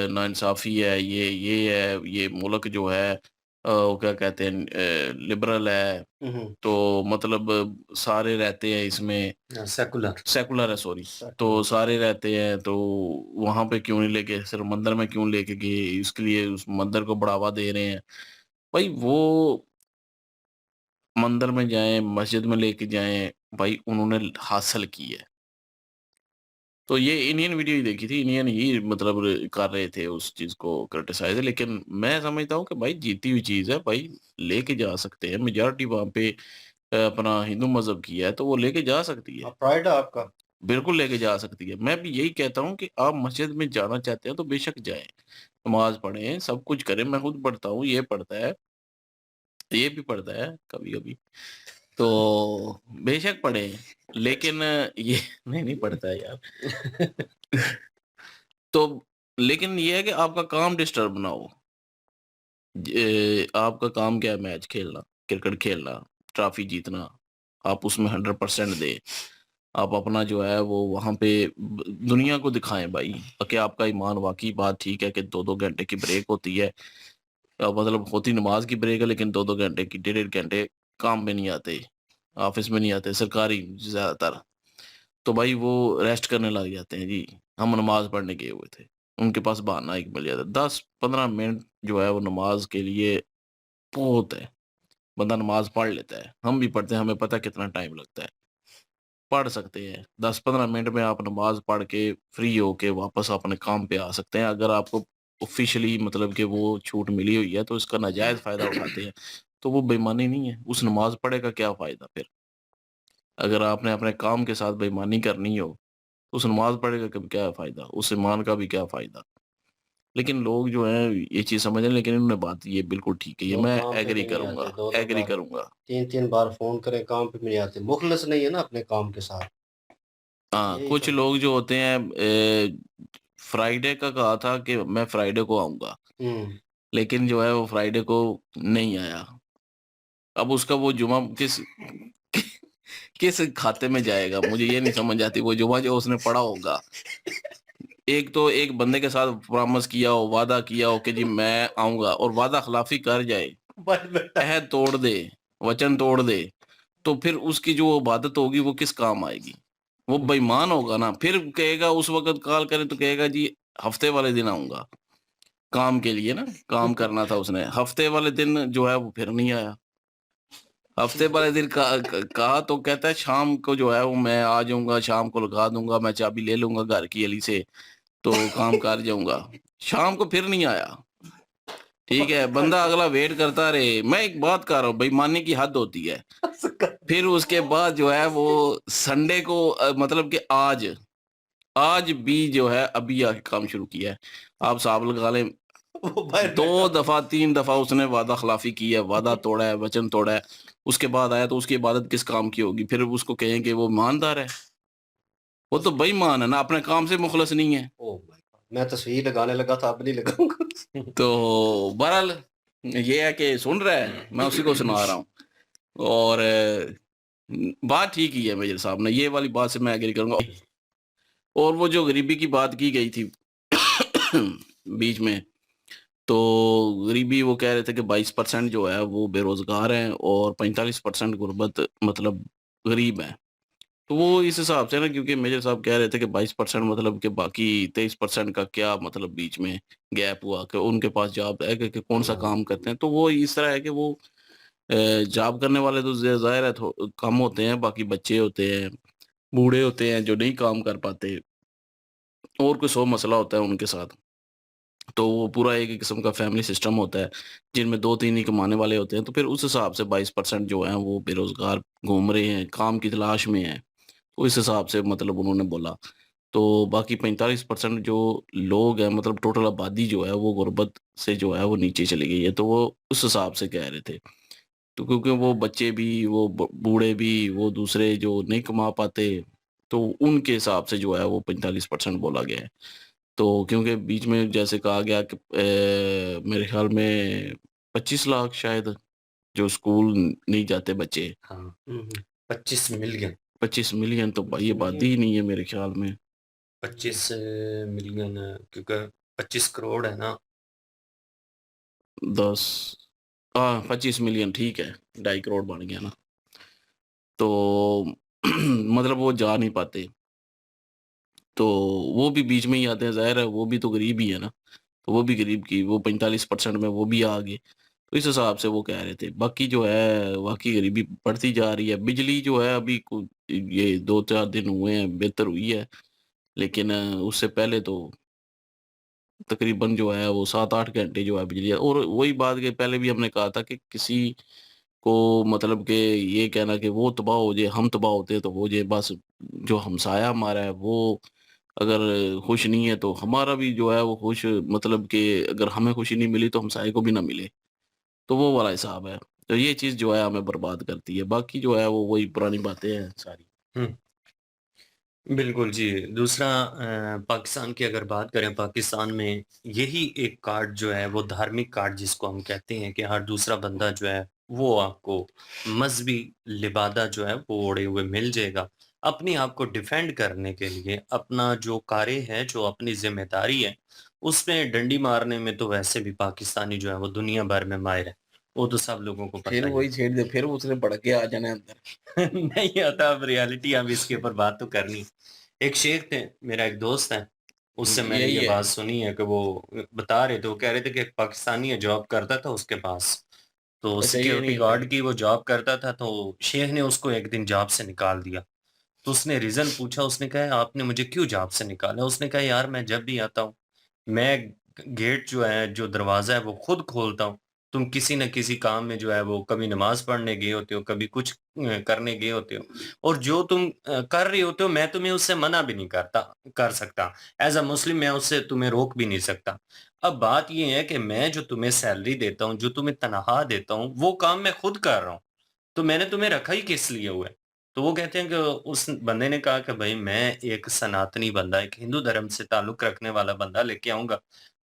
नाइंसाफी है, ये है, ये मुल्क जो है वो क्या कहते हैं लिबरल है, तो मतलब सारे रहते हैं इसमें, सेकुलर है, सॉरी, तो सारे रहते हैं, तो वहां पे क्यों नहीं लेके, सिर्फ मंदिर में क्यों लेके गए, इसके लिए उस मंदिर को बढ़ावा दे रहे हैं। भाई वो मंदिर में जाएं, मस्जिद में लेके जाएं, भाई उन्होंने हासिल की है। तो ये इंडियन वीडियो ही देखी थी, इंडियन ही मतलब कर रहे थे उस चीज को क्रिटिसाइज, लेकिन मैं समझता हूँ कि भाई जीती हुई चीज है भाई, लेके जा सकते हैं। मेजॉरिटी वहां पे अपना हिंदू मजहब की है, तो वो लेके जा सकती है, प्राइड है आपका। बिल्कुल लेके जा सकती है। मैं भी यही कहता हूँ कि आप मस्जिद में जाना चाहते हैं तो बेशक जाएं, नमाज पढ़ें, सब कुछ करें। मैं खुद पढ़ता हूँ, ये पढ़ता है, ये भी पढ़ता है कभी कभी, तो बेशक पढ़े, लेकिन ये नहीं पढ़ता है यार। तो लेकिन ये है कि आपका काम डिस्टर्ब ना हो। आपका काम क्या है? मैच खेलना, क्रिकेट खेलना, ट्रॉफी जीतना, आप उसमें 100% दे। आप अपना जो है वो वहां पे दुनिया को दिखाएं भाई कि आपका ईमान वाकई। बात ठीक है कि 2-2 घंटे की ब्रेक होती है, मतलब होती नमाज की ब्रेक है, लेकिन 2-2 घंटे की, 1.5 घंटे काम में नहीं आते, ऑफिस में नहीं आते, सरकारी ज्यादातर। तो भाई वो रेस्ट करने लग जाते हैं जी, हम नमाज पढ़ने गए हुए थे, उनके पास बहाना एक मिल जाता है। 10-15 मिनट जो है वो नमाज के लिए बहुत है, बंदा नमाज पढ़ लेता है। हम भी पढ़ते हैं, हमें पता है कितना टाइम लगता है, पढ़ सकते हैं। 10-15 मिनट में आप नमाज पढ़ के फ्री होके वापस अपने काम पे आ सकते हैं। अगर आपको ऑफिशियली मतलब कि वो छूट मिली हुई है तो इसका नाजायज फायदा उठाते हैं, तो वो बेईमानी नहीं है। उस नमाज पढ़े का क्या फायदा फिर? अगर आपने अपने काम के साथ बेईमानी करनी हो, तो उस नमाज पढ़े का कभी क्या फायदा, उस ईमान का भी क्या फायदा? लेकिन लोग जो हैं ये चीज समझ रहे हैं, लेकिन इन्होंने बात ये बिल्कुल ठीक है, ये लोग मैं काम पे एग्री भी नहीं आते, करूंगा, दो दो एग्री बार करूंगा। 3-3 बार फोन करें, काम पे भी नहीं आते, मुखलिस नहीं है ना अपने काम के साथ। हाँ, यही कुछ तो। लोग जो होते हैं, फ्राइडे का कहा था कि मैं फ्राइडे को आऊंगा, हम्म। लेकिन जो है वो फ्राइडे को नहीं आया। अब उसका वो जुमा किस किस खाते में जाएगा, मुझे ये नहीं समझ आती। वो जुमा जो उसने पढ़ा होगा, एक तो एक बंदे के साथ प्रॉमिस किया हो, वादा किया हो कि जी मैं आऊंगा, और वादा खिलाफी कर जाए, बस बेटा। अहद तोड़ दे, वचन तोड़ दे, तो फिर उसकी जो इबादत होगी वो किस काम आएगी? वो बेईमान होगा ना। फिर कहेगा, उस वक्त कॉल करे तो कहेगा जी हफ्ते वाले दिन आऊंगा, काम के लिए ना, काम करना था उसने। हफ्ते वाले दिन जो है वो फिर नहीं आया। हफ्ते वाले दिन कहा तो कहता है शाम को जो है वो मैं आ जाऊंगा, शाम को लगा दूंगा, मैं चाबी ले लूंगा घर की अली से, तो काम कर जाऊंगा। शाम को फिर नहीं आया। ठीक है, बंदा अगला वेट करता रहे। मैं एक बात कर रहा हूँ, बेईमानी की हद होती है। फिर उसके बाद जो है वो संडे को मतलब कि आज भी जो है अभी आके काम शुरू किया है। आप साहब लगा लें, वो भाई 2 दफा 3 दफा उसने वादा खिलाफी की है, वादा तोड़ा है, वचन तोड़ा है। उसके बाद आया तो उसकी इबादत किस काम की होगी? फिर उसको कहें कि वो ईमानदार है? वो तो बेईमान है ना, अपने काम से मुखलस नहीं है। ओह माय गॉड, मैं तस्वीर लगाने लगा था, अब नहीं लगाऊंगा। तो बहरहाल ये है कि सुन रहा है, मैं उसी को सुना रहा हूँ। और बात ठीक ही है मेजर साहब ने, ये वाली बात से मैं एग्री करूंगा। और वो जो गरीबी की बात की गई थी बीच में, तो गरीबी वो कह रहे थे कि 22% जो है वो बेरोजगार हैं और 45% गुर्बत मतलब गरीब हैं। तो वो इस हिसाब से ना, क्योंकि मेजर साहब कह रहे थे कि 22% मतलब कि बाकी 23% का क्या मतलब बीच में गैप हुआ कि उनके पास जॉब है कि कौन सा काम करते हैं। तो वो इस तरह है कि वो जॉब करने वाले तो ज़ाहिर है कम होते हैं, बाकी बच्चे होते हैं, बूढ़े होते हैं जो नहीं काम कर पाते, और कोई 100 मसला होता है उनके साथ। तो वो पूरा एक किस्म का फैमिली सिस्टम होता है, जिनमें 2-3 ही कमाने वाले होते हैं। तो फिर उस हिसाब से 22% जो हैं वो बेरोज़गार घूम रहे हैं, काम की तलाश में हैं। तो इस हिसाब से मतलब उन्होंने बोला। तो बाकी 45% जो लोग हैं, मतलब टोटल आबादी जो है वो गुर्बत से जो है वो नीचे चली गई है। तो वो उस हिसाब से कह रहे थे। तो क्योंकि वो बच्चे भी, वो बूढ़े भी, वो दूसरे जो नहीं कमा पाते, तो उनके हिसाब से जो है वो 45% बोला गया है। तो क्योंकि बीच में जैसे कहा गया कि मेरे ख्याल में 25 लाख शायद जो स्कूल नहीं जाते बच्चे। हाँ 25 मिलियन 25 मिलियन तो भाई आबादी ही नहीं है मेरे ख्याल में। 25 मिलियन, क्योंकि 25 करोड़ है ना। 10 हाँ 25 मिलियन ठीक है, 2.5 करोड़ बन गया ना। तो मतलब वो जा नहीं पाते, तो वो भी बीच में ही आते हैं, ज़ाहिर है वो भी तो गरीब ही है ना। तो वो भी गरीब की वो 45% में वो भी आ गए। तो इस हिसाब से वो कह रहे थे। बाकी जो है वाक़ई गरीबी बढ़ती जा रही है। बिजली जो है अभी ये 2-4 दिन हुए हैं बेहतर हुई है, लेकिन उससे पहले तो तकरीबन जो है वो 7-8 घंटे जो है बिजली, और वही बात कि पहले भी हमने कहा था कि किसी को मतलब कि ये कहना कि वो तबाह हो जाए, हम तबाह होते हैं तो हो जाए, बस जो हमसाया हमारा है वो अगर खुश नहीं है तो हमारा भी जो है वो खुश, मतलब कि अगर हमें खुशी नहीं मिली तो हमसाये को भी ना मिले। तो वो वाला हिसाब है। तो ये चीज़ जो है हमें बर्बाद करती है। बाकी जो है वो वही पुरानी बातें हैं सारी। हुँ। बिल्कुल जी। दूसरा पाकिस्तान की अगर बात करें, पाकिस्तान में यही एक कार्ड जो है वो धार्मिक कार्ड जिसको हम कहते हैं कि हर दूसरा बंदा जो है वो आपको मज़हबी लिबादा जो है वो ओढ़े हुए मिल जाएगा। अपने आप को डिफेंड करने के लिए अपना जो कार्य है, जो अपनी ज़िम्मेदारी है, उसमें डंडी मारने में तो वैसे भी पाकिस्तानी जो है वो दुनिया भर में माहिर है। वो तो सब लोगों को फिर पता ही है। वही छेड़ दे, फिर उसने भड़क के आ जाना है अंदर। नहीं आता, अब रियलिटी अब इसके ऊपर बात तो करनी। एक शेख थे, मेरा एक दोस्त है, उससे मैंने यही ये है। बात सुनी है कि वो बता रहे थे, वो कह रहे थे कि एक पाकिस्तानी है जॉब करता था उसके पास, तो अच्छा ये सिक्योरिटी नहीं है गार्ड फिर। की वो जॉब करता था, तो शेख ने उसको एक दिन जॉब से निकाल दिया। तो उसने रीज़न पूछा, उसने कहा आपने मुझे क्यों जॉब से निकाला? उसने कहा यार मैं जब भी आता हूँ, मैं गेट जो है, जो दरवाज़ा है वो खुद खोलता हूँ। तुम किसी न किसी काम में जो है वो कभी नमाज़ पढ़ने गए होते हो, कभी कुछ करने गए होते हो, और जो तुम कर रहे होते हो मैं तुम्हें उससे मना भी नहीं कर सकता। ऐज़ अ मुस्लिम मैं उससे तुम्हें रोक भी नहीं सकता। अब बात ये है कि मैं जो तुम्हें सैलरी देता हूँ, जो तुम्हें तनख़्वाह देता हूँ, वो काम मैं खुद कर रहा हूँ। तो मैंने तुम्हें रखा ही किस लिए हुआ है? तो वो कहते हैं कि उस बंदे ने कहा कि भई मैं एक सनातनी बंदा, एक हिंदू धर्म से ताल्लुक़ रखने वाला बंदा लेके आऊँगा।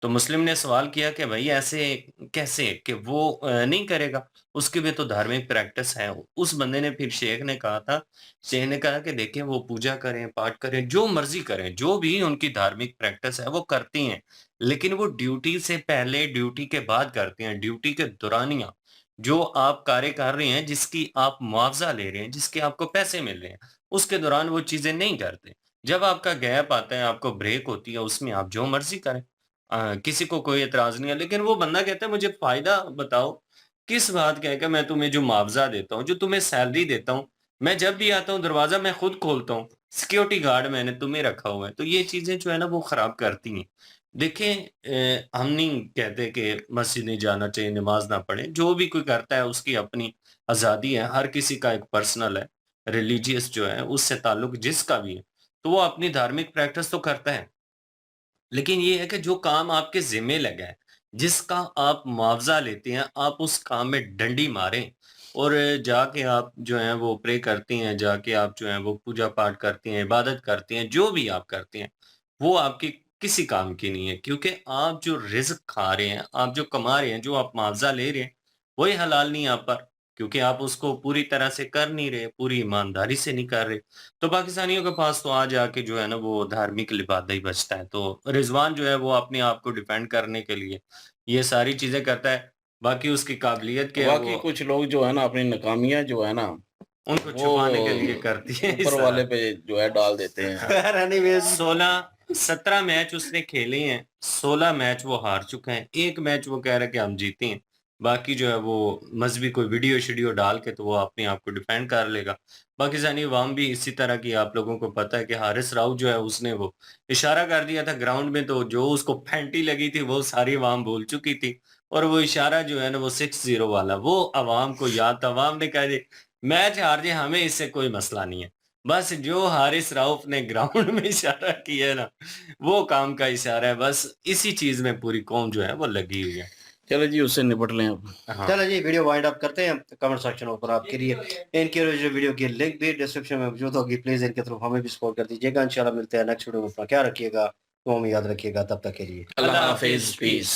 तो मुस्लिम ने सवाल किया कि भई ऐसे कैसे कि वो नहीं करेगा, उसकी भी तो धार्मिक प्रैक्टिस है। उस बंदे ने फिर शेख ने कहा कि देखिए वो पूजा करें, पाठ करें, जो मर्ज़ी करें, जो भी उनकी धार्मिक प्रैक्टिस है वो करती हैं। लेकिन वो ड्यूटी से पहले, ड्यूटी के बाद करती हैं, ड्यूटी के दौरानिया जो आप कार्य कर रहे हैं, जिसकी आप मुआवज़ा ले रहे हैं, जिसके आपको पैसे मिल रहे हैं, उसके दौरान वो चीज़ें नहीं करते। जब आपका गैप आता है, आपको ब्रेक होती है, उसमें आप जो मर्ज़ी करें। किसी को कोई एतराज़ नहीं है, लेकिन वो बंदा कहता है मुझे फ़ायदा बताओ, किस बात का है कि मैं तुम्हें जो मुआवज़ा देता हूँ, जो तुम्हें सैलरी देता हूँ, मैं जब भी आता हूँ दरवाज़ा मैं खुद खोलता हूँ, सिक्योरिटी गार्ड मैंने तुम्हें रखा हुआ है। तो ये चीज़ें जो है ना वो ख़राब करती हैं। देखें हम नहीं कहते कि मस्जिद नहीं जाना चाहिए, नमाज़ ना पढ़े, जो भी कोई करता है उसकी अपनी आज़ादी है, हर किसी का एक पर्सनल है, रिलीजियस जो है उससे ताल्लुक जिसका भी है, तो वो अपनी धार्मिक प्रैक्टिस तो करता है। लेकिन ये है कि जो काम आपके ज़िम्मे लगा है, जिसका आप मुआवज़ा लेते हैं, आप उस काम में डंडी मारें, और जाके आप जो है वो प्रे करती हैं, जाके आप जो है वो पूजा पाठ करती हैं, इबादत करती हैं, जो भी आप करती हैं, वो आपकी किसी काम की नहीं है, क्योंकि आप जो रिज़्क खा रहे हैं, आप जो कमा रहे हैं, जो आप मुआवज़ा ले रहे हैं, वही हलाल नहीं है आप पर, क्योंकि आप उसको पूरी तरह से कर नहीं रहे, पूरी ईमानदारी से नहीं कर रहे। तो पाकिस्तानियों के पास तो आज आके जो है ना वो धार्मिक लिबादा ही बचता है। तो रिज़वान जो है वो अपने आप को डिफेंड करने के लिए ये सारी चीज़ें करता है। बाकी उसकी काबिलियत क्या है बाकी वो कुछ लोग जो है ना अपनी नाकामियाँ जो है ना उनको वो छुपाने के लिए करती है ये ऊपर सारा। वाले पे जो है डाल देते हैं। खैर एनीवेज 17 मैच उसने खेले हैं, 16 मैच वो हार चुका है, 1 मैच वो कह रहा है कि हम जीते हैं। बाकी जो है वो मज़हबी कोई वीडियो-शीडियो डाल के तो वो अपने आप को डिफेंड कर लेगा। पाकिस्तानी अवाम भी इसी तरह की आप लोगों को पता है कि हारिस राऊफ जो है उसने वो इशारा कर दिया था ग्राउंड में, तो जो उसको फैंटी लगी थी वो सारी अवाम भूल चुकी थी। और वो इशारा जो है ना वो 6-0 वाला वो अवाम को याद था। अवाम ने कहा जी मैच हार जाए हमें इससे कोई मसला नहीं है। बस जो हारिस राऊफ ने ग्राउंड में इशारा किया है ना, वो काम का इशारा है। बस इसी चीज़ में पूरी कौम जो है वो लगी हुई है। चलो जी उससे निपट लें अब। हाँ। चलो जी वीडियो वाइंड अप करते हैं। कमेंट सेक्शन में ऊपर आपके लिए इनके ओरिजिनल वीडियो की लिंक भी डिस्क्रिप्शन में मौजूद होगी। प्लीज इनके थ्रू हमें भी सपोर्ट कर दीजिएगा। इंशाल्लाह मिलते हैं नेक्स्ट वीडियो में। अपना क्या रखिएगा, तो हमें याद रखिएगा। तब तक के लिए अल्लाह हाफिज़, पीस।